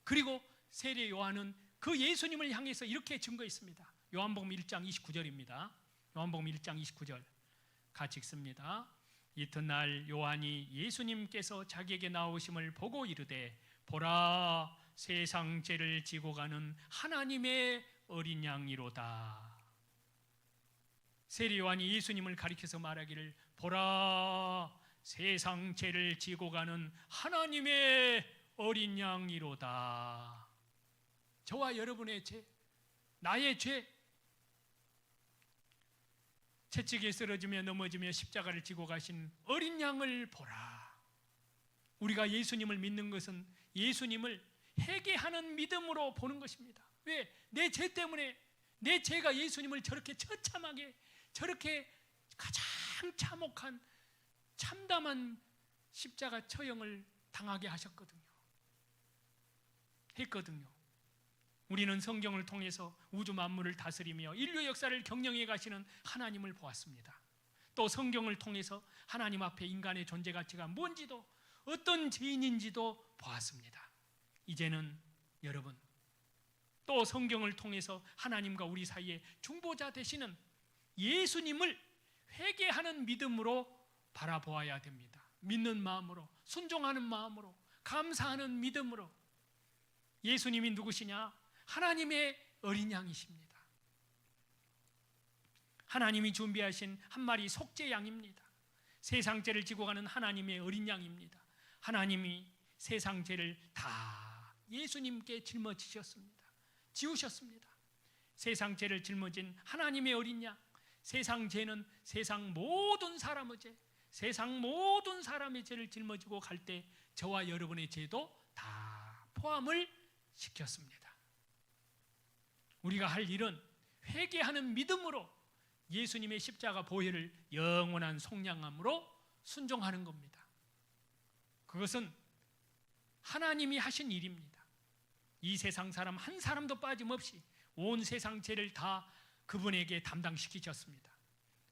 그리고 세례 요한은 그 예수님을 향해서 이렇게 증거했습니다. 요한복음 1장 29절입니다. 요한복음 1장 29절 같이 읽습니다. 이튿날 요한이 예수님께서 자기에게 나오심을 보고 이르되, 보라, 세상 죄를 지고 가는 하나님의 어린 양이로다. 세례 요한이 예수님을 가리켜서 말하기를, 보라, 세상 죄를 지고 가는 하나님의 어린 양이로다. 저와 여러분의 죄, 나의 죄, 채찍에 쓰러지며 넘어지며 십자가를 지고 가신 어린 양을 보라. 우리가 예수님을 믿는 것은 예수님을 회개하는 믿음으로 보는 것입니다. 왜? 내 죄 때문에, 내 죄가 예수님을 저렇게 처참하게, 저렇게 가장 참혹한 참담한 십자가 처형을 당하게 했거든요. 우리는 성경을 통해서 우주 만물을 다스리며 인류 역사를 경영해 가시는 하나님을 보았습니다. 또 성경을 통해서 하나님 앞에 인간의 존재 가치가 뭔지도, 어떤 죄인인지도 보았습니다. 이제는 여러분, 또 성경을 통해서 하나님과 우리 사이에 중보자 되시는 예수님을 회개하는 믿음으로 바라보아야 됩니다. 믿는 마음으로, 순종하는 마음으로, 감사하는 믿음으로. 예수님이 누구시냐? 하나님의 어린 양이십니다. 하나님이 준비하신 한 마리 속죄 양입니다. 세상 죄를 지고 가는 하나님의 어린 양입니다. 하나님이 세상 죄를 다 예수님께 짊어지셨습니다. 지우셨습니다. 세상 죄를 짊어진 하나님의 어린 양, 세상 죄는 세상 모든 사람의 죄, 세상 모든 사람의 죄를 짊어지고 갈 때 저와 여러분의 죄도 다 포함을 시켰습니다. 우리가 할 일은 회개하는 믿음으로 예수님의 십자가 보혈을 영원한 속량함으로 순종하는 겁니다. 그것은 하나님이 하신 일입니다. 이 세상 사람 한 사람도 빠짐없이 온 세상 죄를 다 그분에게 담당시키셨습니다.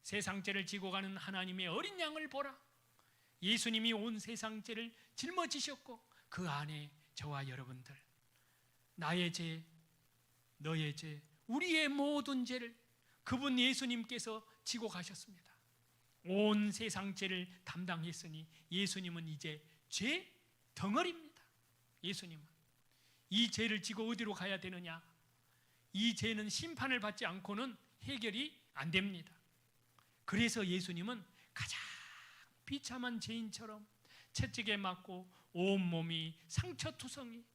세상 죄를 지고 가는 하나님의 어린 양을 보라. 예수님이 온 세상 죄를 짊어지셨고, 그 안에 저와 여러분들, 나의 죄, 너의 죄, 우리의 모든 죄를 그분 예수님께서 지고 가셨습니다. 온 세상 죄를 담당했으니 예수님은 이제 죄 덩어리입니다. 예수님은 이 죄를 지고 어디로 가야 되느냐? 이 죄는 심판을 받지 않고는 해결이 안 됩니다. 그래서 예수님은 가장 비참한 죄인처럼 채찍에 맞고 온몸이 상처투성이,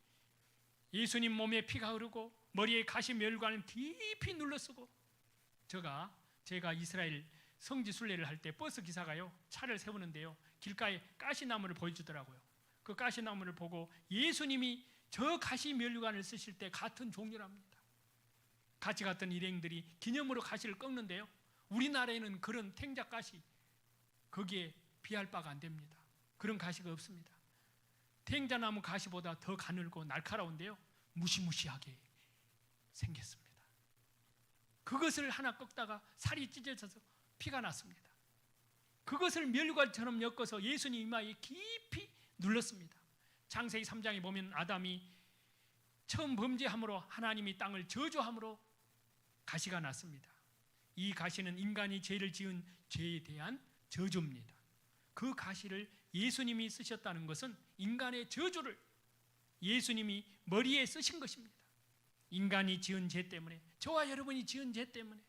예수님 몸에 피가 흐르고 머리에 가시 멸관을 깊이 눌러쓰고, 제가 이스라엘 성지 순례를 할 때 버스 기사가요, 차를 세우는데요, 길가에 가시나무를 보여주더라고요. 그 가시나무를 보고 예수님이 저 가시 멸관을 쓰실 때 같은 종류랍니다. 같이 갔던 일행들이 기념으로 가시를 꺾는데요, 우리나라에는 그런 탱자 가시, 거기에 비할 바가 안 됩니다. 그런 가시가 없습니다. 탱자나무 가시보다 더 가늘고 날카로운데요, 무시무시하게 생겼습니다. 그것을 하나 꺾다가 살이 찢어져서 피가 났습니다. 그것을 멸관처럼 엮어서 예수님 이마에 깊이 눌렀습니다. 창세기 3장에 보면 아담이 처음 범죄함으로 하나님이 땅을 저주함으로 가시가 났습니다. 이 가시는 인간이 죄를 지은 죄에 대한 저주입니다. 그 가시를 예수님이 쓰셨다는 것은 인간의 저주를 예수님이 머리에 쓰신 것입니다. 인간이 지은 죄 때문에, 저와 여러분이 지은 죄 때문에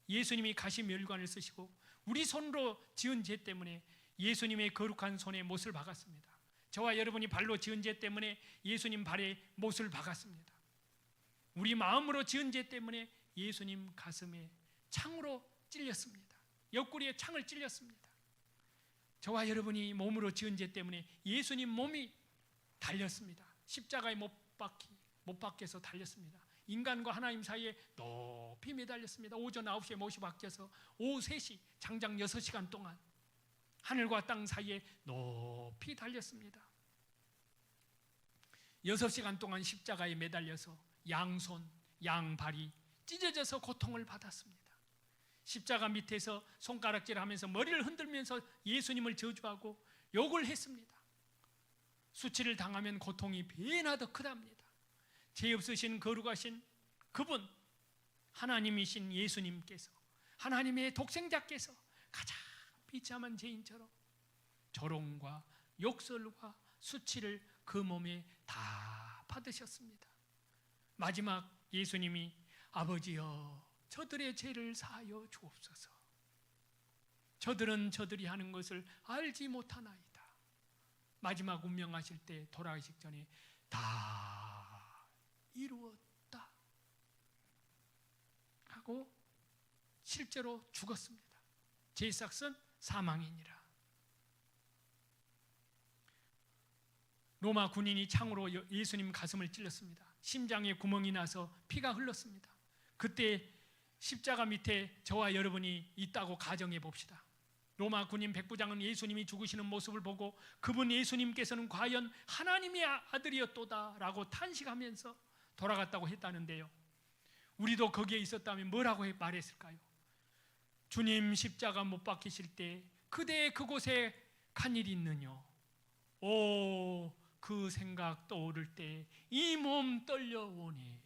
예수님이 가시 멸관을 쓰시고, 우리 손으로 지은 죄 때문에 예수님의 거룩한 손에 못을 박았습니다. 저와 여러분이 발로 지은 죄 때문에 예수님 발에 못을 박았습니다. 우리 마음으로 지은 죄 때문에 예수님 가슴에 창으로 찔렸습니다. 옆구리에 창을 찔렸습니다. 저와 여러분이 몸으로 지은 죄 때문에 예수님 몸이 달렸습니다. 십자가에 못 박혀서 달렸습니다. 인간과 하나님 사이에 높이 매달렸습니다. 오전 9시에 못이 박혀서 오후 3시, 장장 6시간 동안 하늘과 땅 사이에 높이 달렸습니다. 6시간 동안 십자가에 매달려서 양손, 양발이 찢어져서 고통을 받았습니다. 십자가 밑에서 손가락질하면서 머리를 흔들면서 예수님을 저주하고 욕을 했습니다. 수치를 당하면 고통이 배나 더 크답니다. 죄 없으신 거룩하신 그분, 하나님이신 예수님께서, 하나님의 독생자께서 가장 비참한 죄인처럼 조롱과 욕설과 수치를 그 몸에 다 받으셨습니다. 마지막 예수님이 아버지여 저들의 죄를 사하여 주옵소서. 저들은 저들이 하는 것을 알지 못하나이다. 마지막 운명하실 때 돌아가시기 전에 다 이루었다 하고 실제로 죽었습니다. 제삭은 사망이니라. 로마 군인이 창으로 예수님 가슴을 찔렀습니다. 심장에 구멍이 나서 피가 흘렀습니다. 그때 십자가 밑에 저와 여러분이 있다고 가정해 봅시다. 로마 군인 백부장은 예수님이 죽으시는 모습을 보고 그분 예수님께서는 과연 하나님의 아들이었도다 라고 탄식하면서 돌아갔다고 했다는데요, 우리도 거기에 있었다면 뭐라고 말했을까요? 주님 십자가 못 박히실 때 그대 그곳에 간 일이 있느냐? 오, 그 생각 떠오를 때 이 몸 떨려오니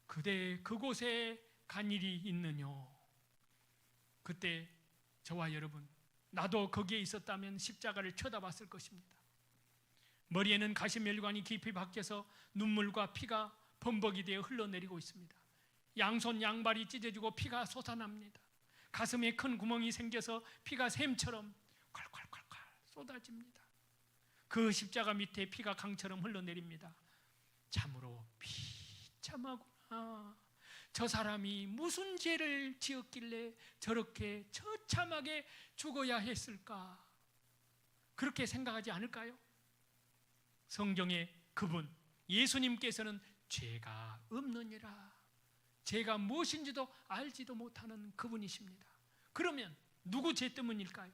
그대 그곳에 간 일이 있느냐? 그때 저와 여러분, 나도 거기에 있었다면 십자가를 쳐다봤을 것입니다. 머리에는 가시멸관이 깊이 박혀서 눈물과 피가 범벅이 되어 흘러내리고 있습니다. 양손 양발이 찢어지고 피가 솟아납니다. 가슴에 큰 구멍이 생겨서 피가 샘처럼 콸콸콸콸 쏟아집니다. 그 십자가 밑에 피가 강처럼 흘러내립니다. 참으로 비참하구나. 저 사람이 무슨 죄를 지었길래 저렇게 처참하게 죽어야 했을까? 그렇게 생각하지 않을까요? 성경의 그분 예수님께서는 죄가 없느니라, 죄가 무엇인지도 알지도 못하는 그분이십니다. 그러면 누구 죄 때문일까요?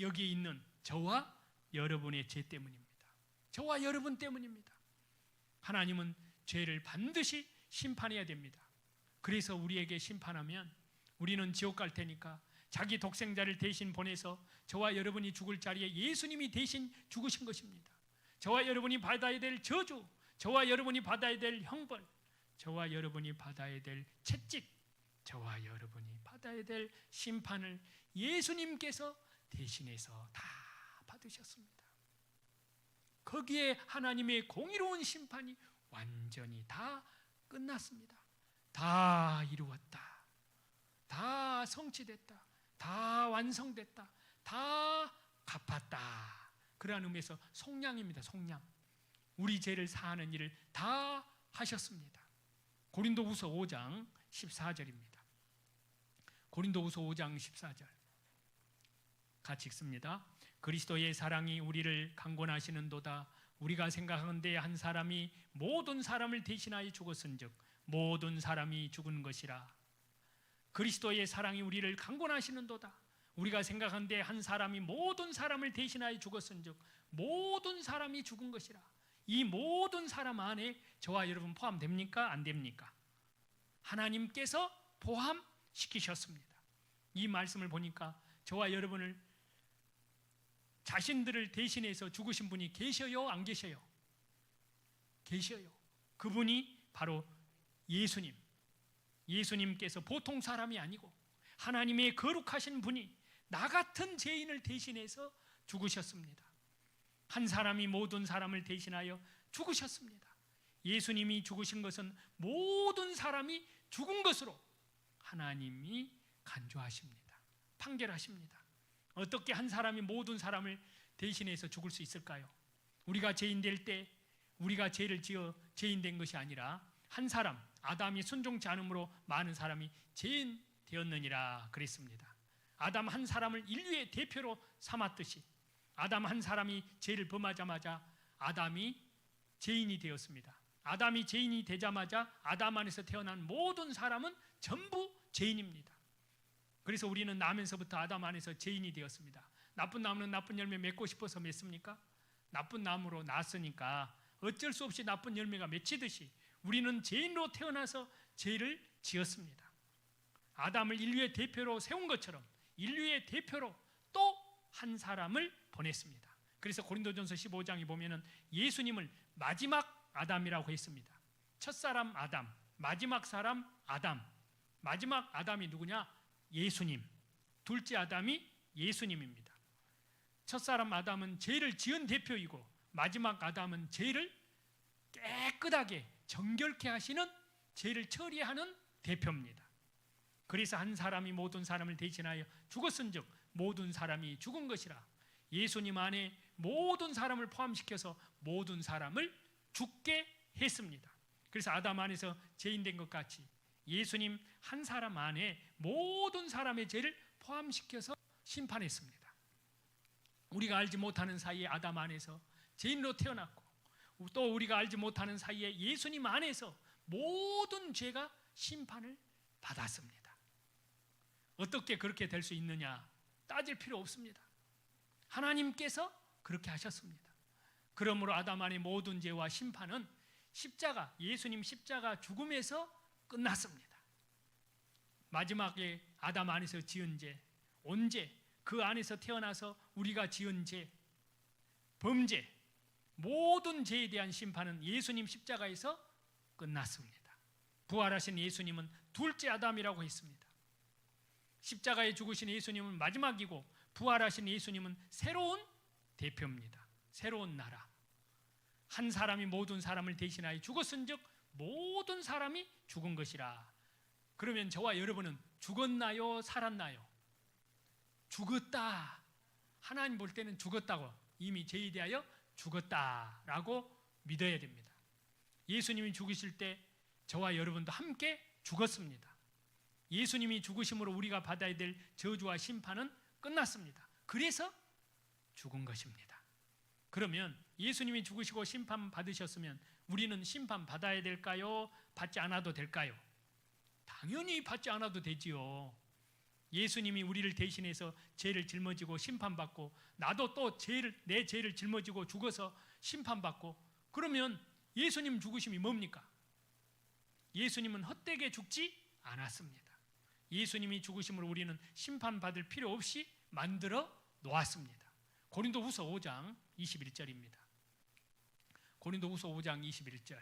여기 있는 저와 여러분의 죄 때문입니다. 저와 여러분 때문입니다. 하나님은 죄를 반드시 심판해야 됩니다. 그래서 우리에게 심판하면 우리는 지옥 갈 테니까 자기 독생자를 대신 보내서 저와 여러분이 죽을 자리에 예수님이 대신 죽으신 것입니다. 저와 여러분이 받아야 될 저주, 저와 여러분이 받아야 될 형벌, 저와 여러분이 받아야 될 채찍, 저와 여러분이 받아야 될 심판을 예수님께서 대신해서 다 받으셨습니다. 거기에 하나님의 공의로운 심판이 완전히 다 끝났습니다. 다 이루었다, 다 성취됐다, 다 완성됐다, 다 갚았다. 그러한 의미에서 속량입니다. 속량. 우리 죄를 사하는 일을 다 하셨습니다. 고린도후서 5장 14절입니다. 고린도후서 5장 14절 같이 읽습니다. 그리스도의 사랑이 우리를 강권하시는도다. 우리가 생각하건대 한 사람이 모든 사람을 대신하여 죽었은즉 모든 사람이 죽은 것이라. 그리스도의 사랑이 우리를 강권하시는도다. 우리가 생각하건대 한 사람이 모든 사람을 대신하여 죽었은즉 모든 사람이 죽은 것이라. 이 모든 사람 안에 저와 여러분 포함됩니까? 안 됩니까? 하나님께서 포함시키셨습니다. 이 말씀을 보니까 저와 여러분을 자신들을 대신해서 죽으신 분이 계셔요? 안 계셔요? 계셔요. 그분이 바로 예수님. 예수님께서 보통 사람이 아니고 하나님의 거룩하신 분이 나 같은 죄인을 대신해서 죽으셨습니다. 한 사람이 모든 사람을 대신하여 죽으셨습니다. 예수님이 죽으신 것은 모든 사람이 죽은 것으로 하나님이 간주하십니다. 판결하십니다. 어떻게 한 사람이 모든 사람을 대신해서 죽을 수 있을까요? 우리가 죄인 될 때 우리가 죄를 지어 죄인 된 것이 아니라 한 사람 아담이 순종치 않음으로 많은 사람이 죄인 되었느니라 그랬습니다. 아담 한 사람을 인류의 대표로 삼았듯이 아담 한 사람이 죄를 범하자마자 아담이 죄인이 되었습니다. 아담이 죄인이 되자마자 아담 안에서 태어난 모든 사람은 전부 죄인입니다. 그래서 우리는 나면서부터 아담 안에서 죄인이 되었습니다. 나쁜 나무는 나쁜 열매 맺고 싶어서 맺습니까? 나쁜 나무로 났으니까 어쩔 수 없이 나쁜 열매가 맺히듯이 우리는 죄인으로 태어나서 죄를 지었습니다. 아담을 인류의 대표로 세운 것처럼 인류의 대표로 또 한 사람을 보냈습니다. 그래서 고린도전서 15장에 보면은 예수님을 마지막 아담이라고 했습니다. 첫사람 아담, 마지막 사람 아담. 마지막 아담이 누구냐? 예수님. 둘째 아담이 예수님입니다. 첫사람 아담은 죄를 지은 대표이고 마지막 아담은 죄를 깨끗하게 정결케 하시는 죄를 처리하는 대표입니다. 그래서 한 사람이 모든 사람을 대신하여 죽었은즉 모든 사람이 죽은 것이라. 예수님 안에 모든 사람을 포함시켜서 모든 사람을 죽게 했습니다. 그래서 아담 안에서 죄인 된 것 같이 예수님 한 사람 안에 모든 사람의 죄를 포함시켜서 심판했습니다. 우리가 알지 못하는 사이에 아담 안에서 죄인으로 태어났고 또 우리가 알지 못하는 사이에 예수님 안에서 모든 죄가 심판을 받았습니다. 어떻게 그렇게 될 수 있느냐? 따질 필요 없습니다. 하나님께서 그렇게 하셨습니다. 그러므로 아담 안의 모든 죄와 심판은 십자가, 예수님 십자가 죽음에서 끝났습니다. 마지막에 아담 안에서 지은 죄, 온 죄, 그 안에서 태어나서 우리가 지은 죄, 범죄, 모든 죄에 대한 심판은 예수님 십자가에서 끝났습니다. 부활하신 예수님은 둘째 아담이라고 했습니다. 십자가에 죽으신 예수님은 마지막이고 부활하신 예수님은 새로운 대표입니다. 새로운 나라. 한 사람이 모든 사람을 대신하여 죽었은즉 모든 사람이 죽은 것이라. 그러면 저와 여러분은 죽었나요? 살았나요? 죽었다. 하나님 볼 때는 죽었다고, 이미 죄에 대하여 죽었다라고 믿어야 됩니다. 예수님이 죽으실 때 저와 여러분도 함께 죽었습니다. 예수님이 죽으심으로 우리가 받아야 될 저주와 심판은 끝났습니다. 그래서 죽은 것입니다. 그러면 예수님이 죽으시고 심판 받으셨으면 우리는 심판 받아야 될까요? 받지 않아도 될까요? 당연히 받지 않아도 되지요. 예수님이 우리를 대신해서 죄를 짊어지고 심판받고 나도 또 내 죄를 짊어지고 죽어서 심판받고, 그러면 예수님 죽으심이 뭡니까? 예수님은 헛되게 죽지 않았습니다. 예수님이 죽으심으로 우리는 심판받을 필요 없이 만들어 놓았습니다. 고린도후서 5장 21절입니다. 고린도후서 5장 21절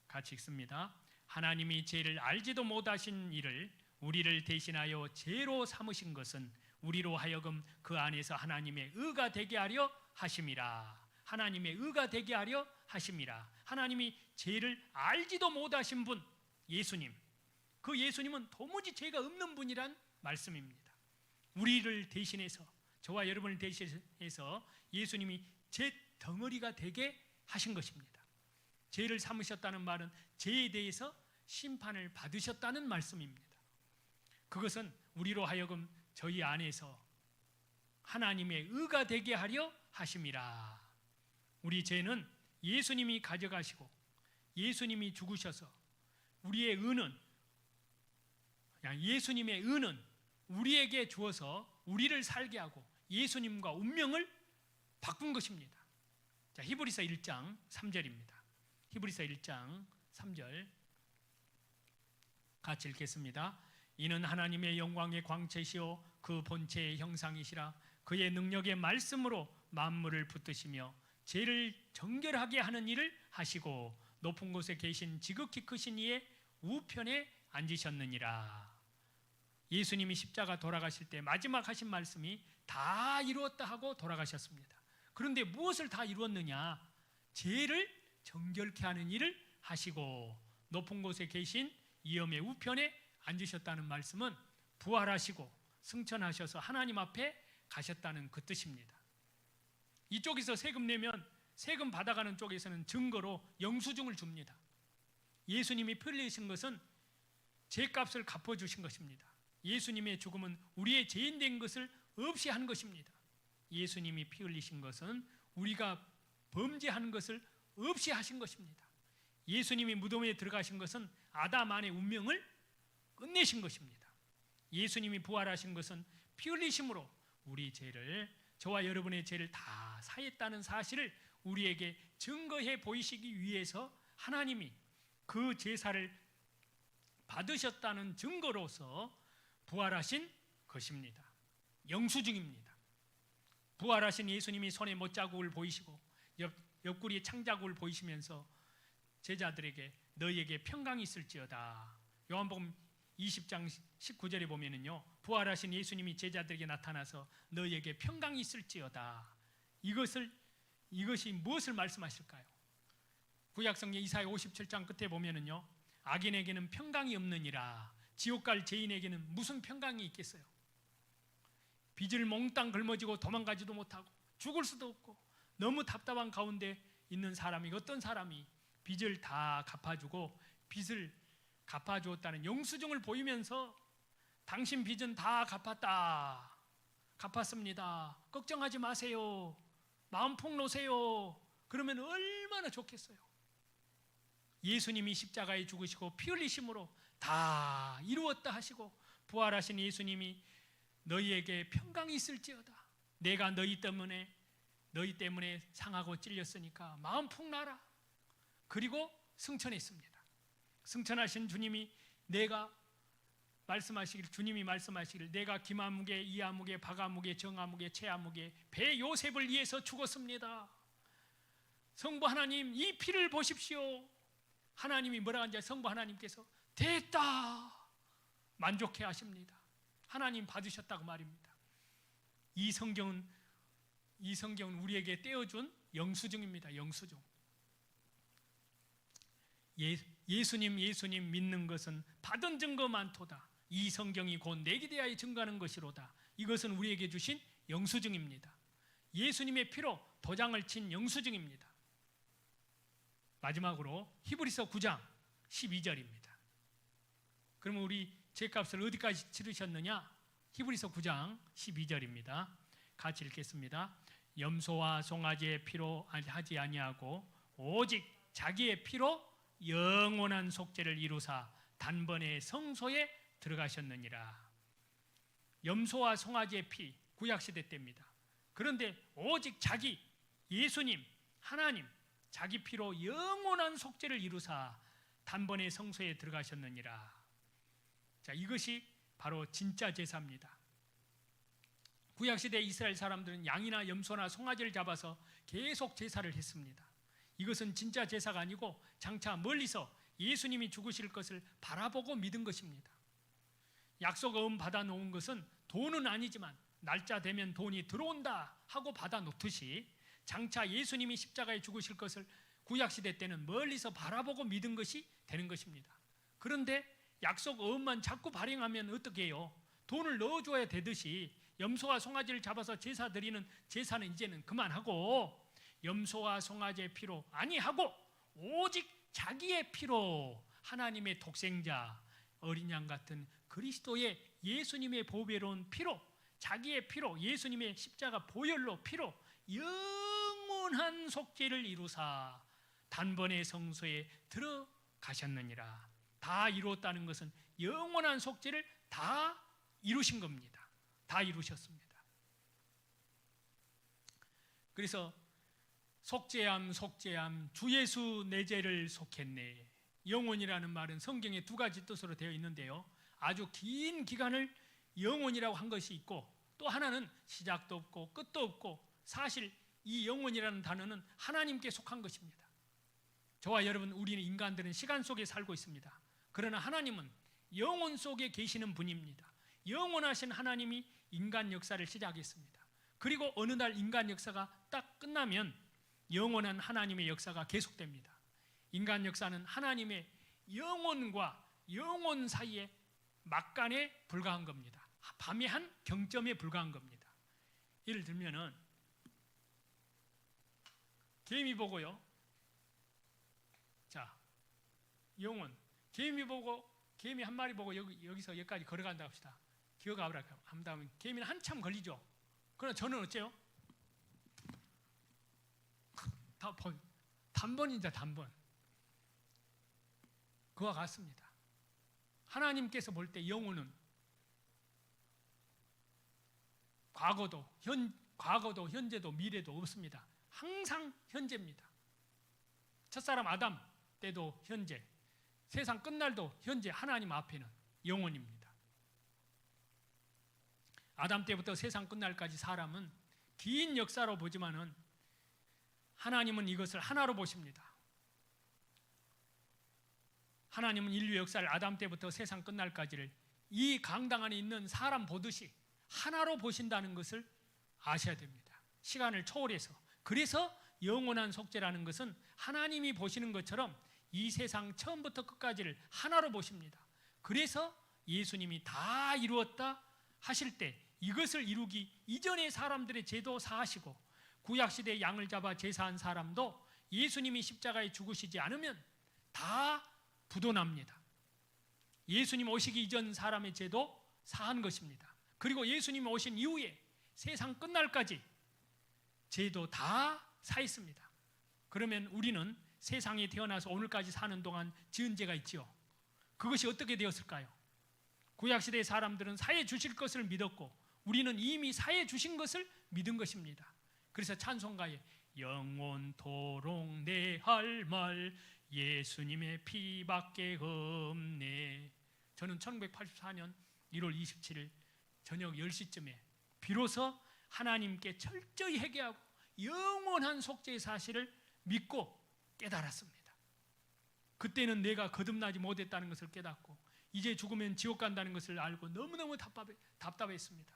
같이 읽습니다. 하나님이 죄를 알지도 못하신 이를 우리를 대신하여 죄로 삼으신 것은 우리로 하여금 그 안에서 하나님의 의가 되게 하려 하심이라. 하나님의 의가 되게 하려 하심이라. 하나님이 죄를 알지도 못하신 분 예수님, 그 예수님은 도무지 죄가 없는 분이란 말씀입니다. 우리를 대신해서, 저와 여러분을 대신해서 예수님이 죄 덩어리가 되게 하신 것입니다. 죄를 삼으셨다는 말은 죄에 대해서 심판을 받으셨다는 말씀입니다. 그것은 우리로 하여금 저희 안에서 하나님의 의가 되게 하려 하심이라. 우리 죄는 예수님이 가져가시고 예수님이 죽으셔서 우리의 의는, 예수님의 의는 우리에게 주어서 우리를 살게 하고 예수님과 운명을 바꾼 것입니다. 자, 히브리서 1장 3절입니다. 히브리서 1장 3절 같이 읽겠습니다. 이는 하나님의 영광의 광채시요 그 본체의 형상이시라. 그의 능력의 말씀으로 만물을 붙드시며 죄를 정결하게 하는 일을 하시고 높은 곳에 계신 지극히 크신 이의 우편에 앉으셨느니라. 예수님이 십자가 돌아가실 때 마지막 하신 말씀이 다 이루었다 하고 돌아가셨습니다. 그런데 무엇을 다 이루었느냐? 죄를 정결케 하는 일을 하시고 높은 곳에 계신 이엄의 우편에 앉으셨다는 말씀은 부활하시고 승천하셔서 하나님 앞에 가셨다는 그 뜻입니다. 이쪽에서 세금 내면 세금 받아가는 쪽에서는 증거로 영수증을 줍니다. 예수님이 피 흘리신 것은 죄값을 갚아주신 것입니다. 예수님의 죽음은 우리의 죄인 된 것을 없이 한 것입니다. 예수님이 피 흘리신 것은 우리가 범죄한 것을 없이 하신 것입니다. 예수님이 무덤에 들어가신 것은 아담 안의 운명을 끝내신 것입니다. 예수님이 부활하신 것은 피 흘리심으로 우리 죄를, 저와 여러분의 죄를 다 사했다는 사실을 우리에게 증거해 보이시기 위해서 하나님이 그 제사를 받으셨다는 증거로서 부활하신 것입니다. 영수증입니다. 부활하신 예수님이 손에 못자국을 보이시고 옆구리에 창자국을 보이시면서 제자들에게 너희에게 평강이 있을지어다. 요한복음 20장 19절에 보면은요, 부활하신 예수님이 제자들에게 나타나서 너희에게 평강이 있을지어다. 이것이 무엇을 말씀하실까요? 구약성경 이사야 57장 끝에 보면은요, 악인에게는 평강이 없느니라. 지옥 갈 죄인에게는 무슨 평강이 있겠어요? 빚을 몽땅 걸머지고 도망가지도 못하고 죽을 수도 없고 너무 답답한 가운데 있는 사람이, 어떤 사람이 빚을 다 갚아주고 빚을 갚아주었다는 영수증을 보이면서 당신 빚은 다 갚았다, 갚았습니다, 걱정하지 마세요, 마음 폭 놓으세요, 그러면 얼마나 좋겠어요. 예수님이 십자가에 죽으시고 피 흘리심으로 다 이루었다 하시고 부활하신 예수님이 너희에게 평강이 있을지어다. 내가 너희 때문에 상하고 찔렸으니까 마음 푹 놔라. 그리고 승천했습니다. 승천하신 주님이 주님이 말씀하시길 내가 김아무개, 이아무개, 박아무개, 정아무개, 최아무개 배 요셉을 위해서 죽었습니다. 성부 하나님, 이 피를 보십시오. 하나님이 뭐라 하는지 성부 하나님께서 됐다 만족해 하십니다. 하나님 받으셨다고 말입니다. 이 성경은 우리에게 떼어준 영수증입니다. 영수증. 예수님 믿는 것은 받은 증거 많도다. 이 성경이 곧 내게 대하여 증거하는 것이로다. 이것은 우리에게 주신 영수증입니다. 예수님의 피로 도장을 친 영수증입니다. 마지막으로 히브리서 9장 12절입니다. 그러면 우리 죄값을 어디까지 치르셨느냐? 히브리서 9장 12절입니다. 같이 읽겠습니다. 염소와 송아지의 피로 하지 아니하고 오직 자기의 피로 영원한 속죄를 이루사 단번에 성소에 들어가셨느니라. 염소와 송아지의 피, 구약시대 때입니다. 그런데 오직 예수님, 하나님 자기 피로 영원한 속죄를 이루사 단번에 성소에 들어가셨느니라. 자, 이것이 바로 진짜 제사입니다. 구약시대 이스라엘 사람들은 양이나 염소나 송아지를 잡아서 계속 제사를 했습니다. 이것은 진짜 제사가 아니고 장차 멀리서 예수님이 죽으실 것을 바라보고 믿은 것입니다. 약속음 받아놓은 것은 돈은 아니지만 날짜 되면 돈이 들어온다 하고 받아놓듯이 장차 예수님이 십자가에 죽으실 것을 구약시대 때는 멀리서 바라보고 믿은 것이 되는 것입니다. 그런데 약속음만 자꾸 발행하면 어떻게 해요? 돈을 넣어줘야 되듯이 염소와 송아지를 잡아서 제사 드리는 제사는 이제는 그만하고 염소와 송아지의 피로 아니하고 오직 자기의 피로 하나님의 독생자 어린 양 같은 그리스도의 예수님의 보배로운 피로, 자기의 피로, 예수님의 십자가 보혈로 피로 영원한 속죄를 이루사 단번에 성소에 들어가셨느니라. 다 이루었다는 것은 영원한 속죄를 다 이루신 겁니다. 다 이루셨습니다. 그래서 속죄함 주 예수 내 죄를 속했네. 영원이라는 말은 성경에 두 가지 뜻으로 되어 있는데요, 아주 긴 기간을 영원이라고 한 것이 있고, 또 하나는 시작도 없고 끝도 없고, 사실 이 영원이라는 단어는 하나님께 속한 것입니다. 저와 여러분, 우리는 인간들은 시간 속에 살고 있습니다. 그러나 하나님은 영원 속에 계시는 분입니다. 영원하신 하나님이 인간 역사를 시작했습니다. 그리고 어느 날 인간 역사가 딱 끝나면 영원한 하나님의 역사가 계속됩니다. 인간 역사는 하나님의 영원과 영원 사이에 막간에 불과한 겁니다. 밤의 한 경점에 불과한 겁니다. 예를 들면은 개미 보고요. 자, 영원. 개미 한 마리 보고 여기서 여기까지 걸어간다 합시다. 기어가보라 한다면 개미는 한참 걸리죠. 그러나 저는 어째요? 단번이다, 단번. 그와 같습니다. 하나님께서 볼 때 영혼은 과거도 현재도 미래도 없습니다. 항상 현재입니다. 첫사람 아담 때도 현재, 세상 끝날도 현재, 하나님 앞에는 영원입니다. 아담 때부터 세상 끝날까지 사람은 긴 역사로 보지만은 하나님은 이것을 하나로 보십니다. 하나님은 인류 역사를 아담 때부터 세상 끝날까지를 이 강당 안에 있는 사람 보듯이 하나로 보신다는 것을 아셔야 됩니다. 시간을 초월해서. 그래서 영원한 속죄라는 것은 하나님이 보시는 것처럼 이 세상 처음부터 끝까지를 하나로 보십니다. 그래서 예수님이 다 이루었다 하실 때 이것을 이루기 이전의 사람들의 죄도 사하시고, 구약시대의 양을 잡아 제사한 사람도 예수님이 십자가에 죽으시지 않으면 다 부도납니다. 예수님 오시기 이전 사람의 죄도 사한 것입니다. 그리고 예수님 오신 이후에 세상 끝날까지 죄도 다 사했습니다. 그러면 우리는 세상에 태어나서 오늘까지 사는 동안 지은 죄가 있지요. 그것이 어떻게 되었을까요? 구약시대의 사람들은 사해 주실 것을 믿었고 우리는 이미 사해 주신 것을 믿은 것입니다. 그래서 찬송가에 영원토록 내 할 말 예수님의 피밖에 없네. 저는 1984년 1월 27일 저녁 10시쯤에 비로소 하나님께 철저히 회개하고 영원한 속죄의 사실을 믿고 깨달았습니다. 그때는 내가 거듭나지 못했다는 것을 깨닫고 이제 죽으면 지옥 간다는 것을 알고 너무너무 답답했습니다.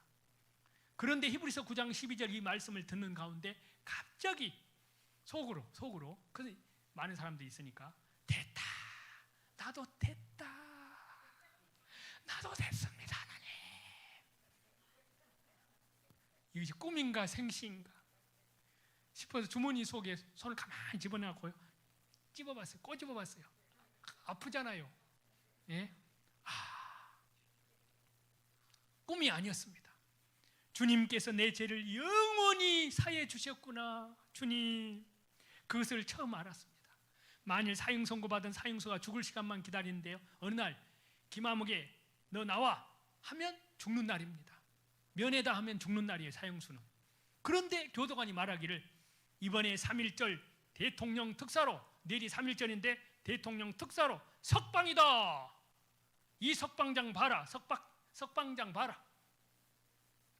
그런데 히브리서 9장 12절 이 말씀을 듣는 가운데 갑자기 속으로 그래서 많은 사람들이 있으니까 됐다, 나도 됐다, 나도 됐습니다 하나님. 이것이 꿈인가 생시인가 싶어서 주머니 속에 손을 가만히 집어넣고 찝어봤어요. 꼬집어봤어요. 아프잖아요. 예? 꿈이 아니었습니다. 주님께서 내 죄를 영원히 사해 주셨구나. 주님, 그것을 처음 알았습니다. 만일 사형 선고받은 사형수가 죽을 시간만 기다리는데요, 어느 날 김아무개 너 나와 하면 죽는 날입니다. 면회다 하면 죽는 날이에요, 사형수는. 그런데 교도관이 말하기를 이번에 3.1절 대통령 특사로, 내일이 3.1절인데 대통령 특사로 석방이다. 이 석방장 봐라, 석방장 봐라.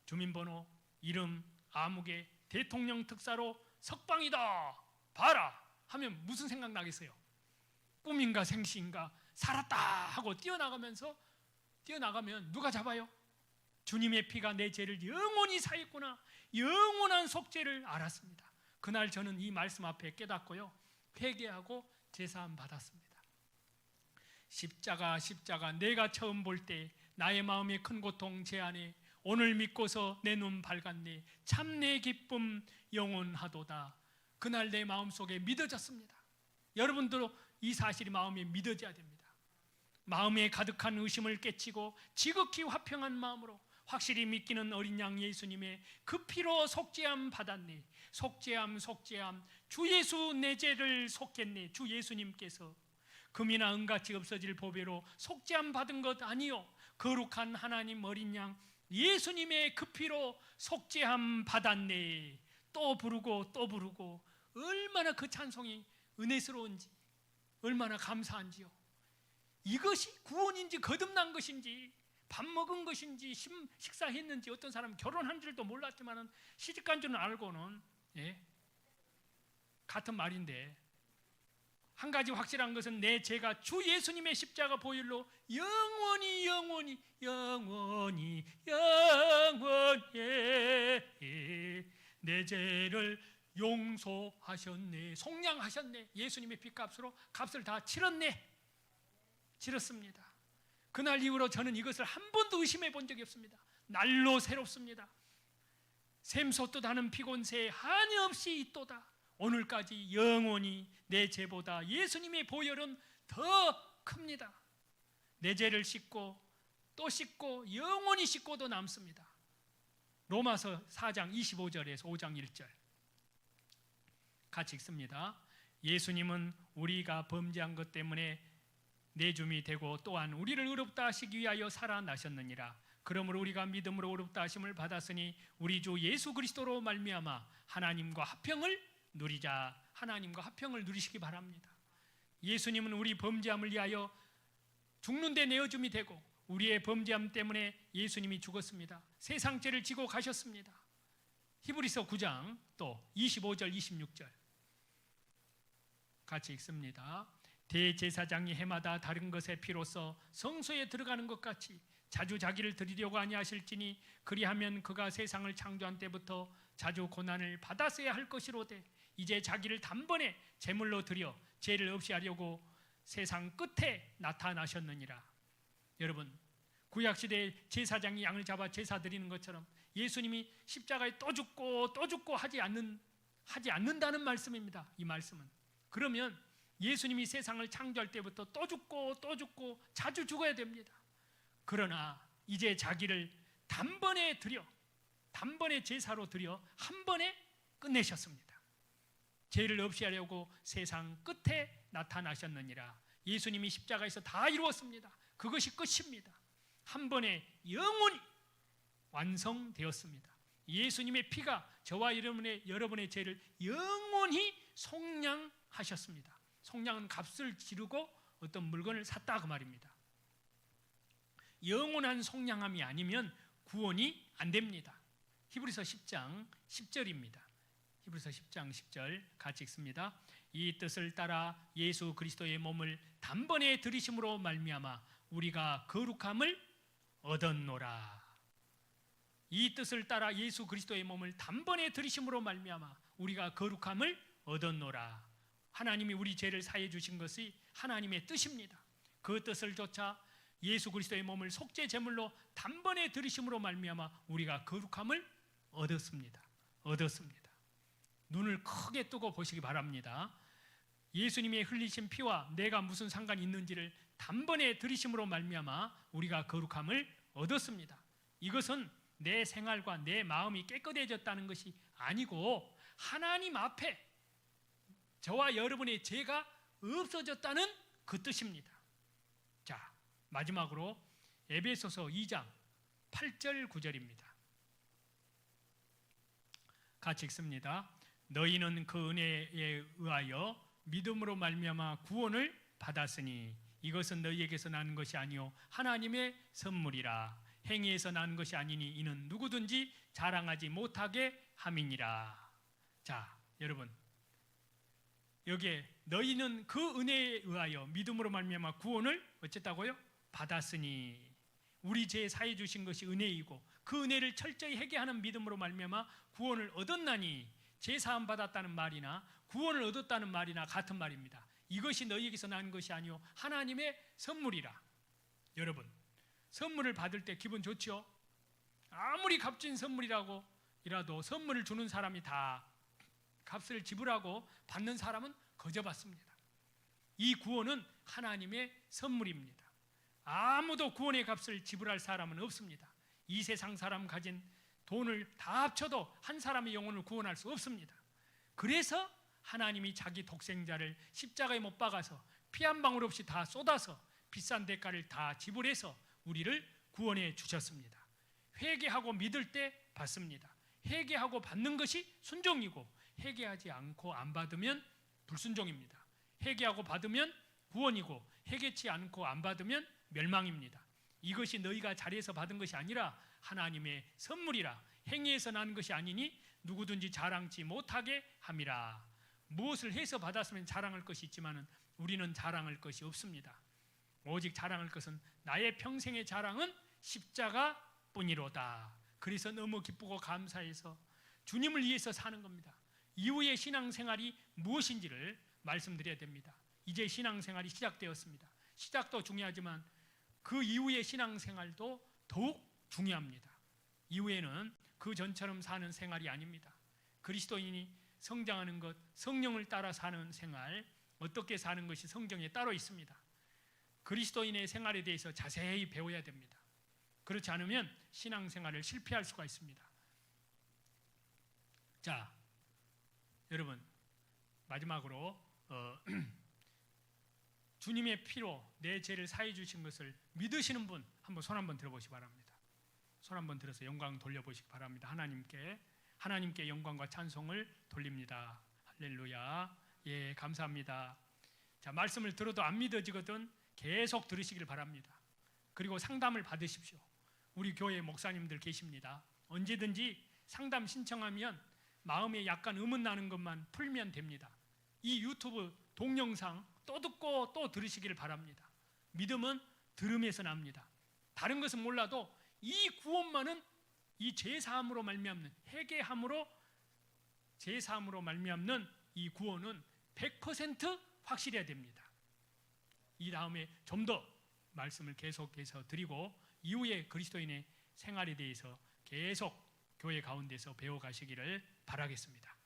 주민번호, 이름, 아무개, 대통령 특사로 석방이다. 봐라 하면 무슨 생각 나겠어요? 꿈인가 생시인가 살았다 하고 뛰어나가면 누가 잡아요? 주님의 피가 내 죄를 영원히 사했구나. 영원한 속죄를 알았습니다. 그날 저는 이 말씀 앞에 깨닫고요, 회개하고 제사함 받았습니다. 십자가 내가 처음 볼 때 나의 마음에 큰 고통 제 안에 오늘 믿고서 내 눈 밝았네. 참 내 기쁨 영원하도다. 그날 내 마음속에 믿어졌습니다. 여러분도 이 사실이 마음에 믿어져야 됩니다. 마음에 가득한 의심을 깨치고 지극히 화평한 마음으로 확실히 믿기는 어린 양 예수님의 그 피로 속죄함 받았네. 속죄함 주 예수 내 죄를 속했네. 주 예수님께서 금이나 은같이 없어질 보배로 속죄함 받은 것 아니요, 거룩한 하나님 어린 양 예수님의 그 피로 속죄함 받았네. 또 부르고 또 부르고 얼마나 그 찬송이 은혜스러운지, 얼마나 감사한지요. 이것이 구원인지 거듭난 것인지 밥 먹은 것인지 식사했는지, 어떤 사람은 결혼한 줄도 몰랐지만 시집간 줄은 알고는 같은 말인데, 한 가지 확실한 것은 내 죄가 주 예수님의 십자가 보혈로 영원히 내 죄를 용서하셨네. 속량하셨네. 예수님의 핏값으로 값을 다 치렀습니다. 그날 이후로 저는 이것을 한 번도 의심해 본 적이 없습니다. 날로 새롭습니다. 샘솟듯 하는 피곤새에 한이 없이 있도다. 오늘까지 영원히 내 죄보다 예수님의 보혈은 더 큽니다. 내 죄를 씻고 또 씻고 영원히 씻고도 남습니다. 로마서 4장 25절에서 5장 1절 같이 읽습니다. 예수님은 우리가 범죄한 것 때문에 내줌이 되고 또한 우리를 의롭다 하시기 위하여 살아나셨느니라. 그러므로 우리가 믿음으로 의롭다 하심을 받았으니 우리 주 예수 그리스도로 말미암아 하나님과 화평을 누리자. 하나님과 화평을 누리시기 바랍니다. 예수님은 우리 범죄함을 위하여 죽는 데 내어줌이 되고 우리의 범죄함 때문에 예수님이 죽었습니다. 세상 죄를 지고 가셨습니다. 히브리서 9장 또 25절 26절 같이 읽습니다. 대제사장이 해마다 다른 것의 피로써 성소에 들어가는 것 같이 자주 자기를 드리려고 아니하실지니 그리하면 그가 세상을 창조한 때부터 자주 고난을 받았어야 할 것이로되 이제 자기를 단번에 제물로 드려 죄를 없이 하려고 세상 끝에 나타나셨느니라. 여러분, 구약시대에 제사장이 양을 잡아 제사 드리는 것처럼 예수님이 십자가에 또 죽고 하지 않는다는 말씀입니다. 이 말씀은. 그러면 예수님이 세상을 창조할 때부터 또 죽고 자주 죽어야 됩니다. 그러나 이제 자기를 단번에 제사로 드려 한 번에 끝내셨습니다. 죄를 없이 하려고 세상 끝에 나타나셨느니라. 예수님이 십자가에서 다 이루었습니다. 그것이 끝입니다. 한 번에 영원히 완성되었습니다. 예수님의 피가 저와 여러분의 죄를 영원히 속량하셨습니다. 속량은 값을 지르고 어떤 물건을 샀다 그 말입니다. 영원한 속량함이 아니면 구원이 안 됩니다. 히브리서 10장 10절입니다. 히브리서 10장 10절 같이 읽습니다. 이 뜻을 따라 예수 그리스도의 몸을 단번에 들이심으로 말미암아 우리가 거룩함을 얻었노라. 이 뜻을 따라 예수 그리스도의 몸을 단번에 들이심으로 말미암아 우리가 거룩함을 얻었노라. 하나님이 우리 죄를 사해 주신 것이 하나님의 뜻입니다. 그 뜻을 쫓아 예수 그리스도의 몸을 속죄 제물로 단번에 들이심으로 말미암아 우리가 거룩함을 얻었습니다. 눈을 크게 뜨고 보시기 바랍니다. 예수님의 흘리신 피와 내가 무슨 상관이 있는지를 단번에 들이심으로 말미암아 우리가 거룩함을 얻었습니다. 이것은 내 생활과 내 마음이 깨끗해졌다는 것이 아니고 하나님 앞에 저와 여러분의 죄가 없어졌다는 그 뜻입니다. 자, 마지막으로 에베소서 2장 8절 9절입니다. 같이 읽습니다. 너희는 그 은혜에 의하여 믿음으로 말미암아 구원을 받았으니 이것은 너희에게서 나는 것이 아니요 하나님의 선물이라. 행위에서 나는 것이 아니니 이는 누구든지 자랑하지 못하게 함이니라. 자, 여러분, 여기에 너희는 그 은혜에 의하여 믿음으로 말미암아 구원을 어쨌다고요? 받았으니. 우리 죄 사해 주신 것이 은혜이고 그 은혜를 철저히 회개하는 믿음으로 말미암아 구원을 얻었나니, 죄 사함 받았다는 말이나 구원을 얻었다는 말이나 같은 말입니다. 이것이 너희에게서 난 것이 아니요 하나님의 선물이라. 여러분, 선물을 받을 때 기분 좋죠? 아무리 값진 선물이라고 이라도 선물을 주는 사람이 다 값을 지불하고 받는 사람은 거저 받습니다. 이 구원은 하나님의 선물입니다. 아무도 구원의 값을 지불할 사람은 없습니다. 이 세상 사람 가진 돈을 다 합쳐도 한 사람의 영혼을 구원할 수 없습니다. 그래서 하나님이 자기 독생자를 십자가에 못 박아서 피 한 방울 없이 다 쏟아서 비싼 대가를 다 지불해서 우리를 구원해 주셨습니다. 회개하고 믿을 때 받습니다. 회개하고 받는 것이 순종이고, 회개하지 않고 안 받으면 불순종입니다. 회개하고 받으면 구원이고, 회개치 않고 안 받으면 멸망입니다. 이것이 너희가 잘해서 받은 것이 아니라 하나님의 선물이라, 행위에서 나는 것이 아니니 누구든지 자랑치 못하게 함이라. 무엇을 해서 받았으면 자랑할 것이 있지만 우리는 자랑할 것이 없습니다. 오직 자랑할 것은, 나의 평생의 자랑은 십자가뿐이로다. 그래서 너무 기쁘고 감사해서 주님을 위해서 사는 겁니다. 이후의 신앙생활이 무엇인지를 말씀드려야 됩니다. 이제 신앙생활이 시작되었습니다. 시작도 중요하지만 그 이후의 신앙생활도 더욱 중요합니다. 이후에는 그 전처럼 사는 생활이 아닙니다. 그리스도인이 성장하는 것, 성령을 따라 사는 생활, 어떻게 사는 것이 성경에 따로 있습니다. 그리스도인의 생활에 대해서 자세히 배워야 됩니다. 그렇지 않으면 신앙생활을 실패할 수가 있습니다. 자, 여러분, 마지막으로 주님의 피로 내 죄를 사해 주신 것을 믿으시는 분 한번 손 한번 들어보시기 바랍니다. 손 한번 들어서 영광 돌려보시기 바랍니다. 하나님께 영광과 찬송을 돌립니다. 할렐루야. 예, 감사합니다. 자, 말씀을 들어도 안 믿어지거든 계속 들으시길 바랍니다. 그리고 상담을 받으십시오. 우리 교회 목사님들 계십니다. 언제든지 상담 신청하면 마음에 약간 의문 나는 것만 풀면 됩니다. 이 유튜브 동영상 또 듣고 또 들으시길 바랍니다. 믿음은 들음에서 납니다. 다른 것은 몰라도 이 구원만은, 이 제사함으로 말미암는, 회개함으로 제사함으로 말미암는 이 구원은 100% 확실해야 됩니다. 이 다음에 좀 더 말씀을 계속해서 드리고 이후에 그리스도인의 생활에 대해서 계속 교회 가운데서 배워가시기를 바라겠습니다.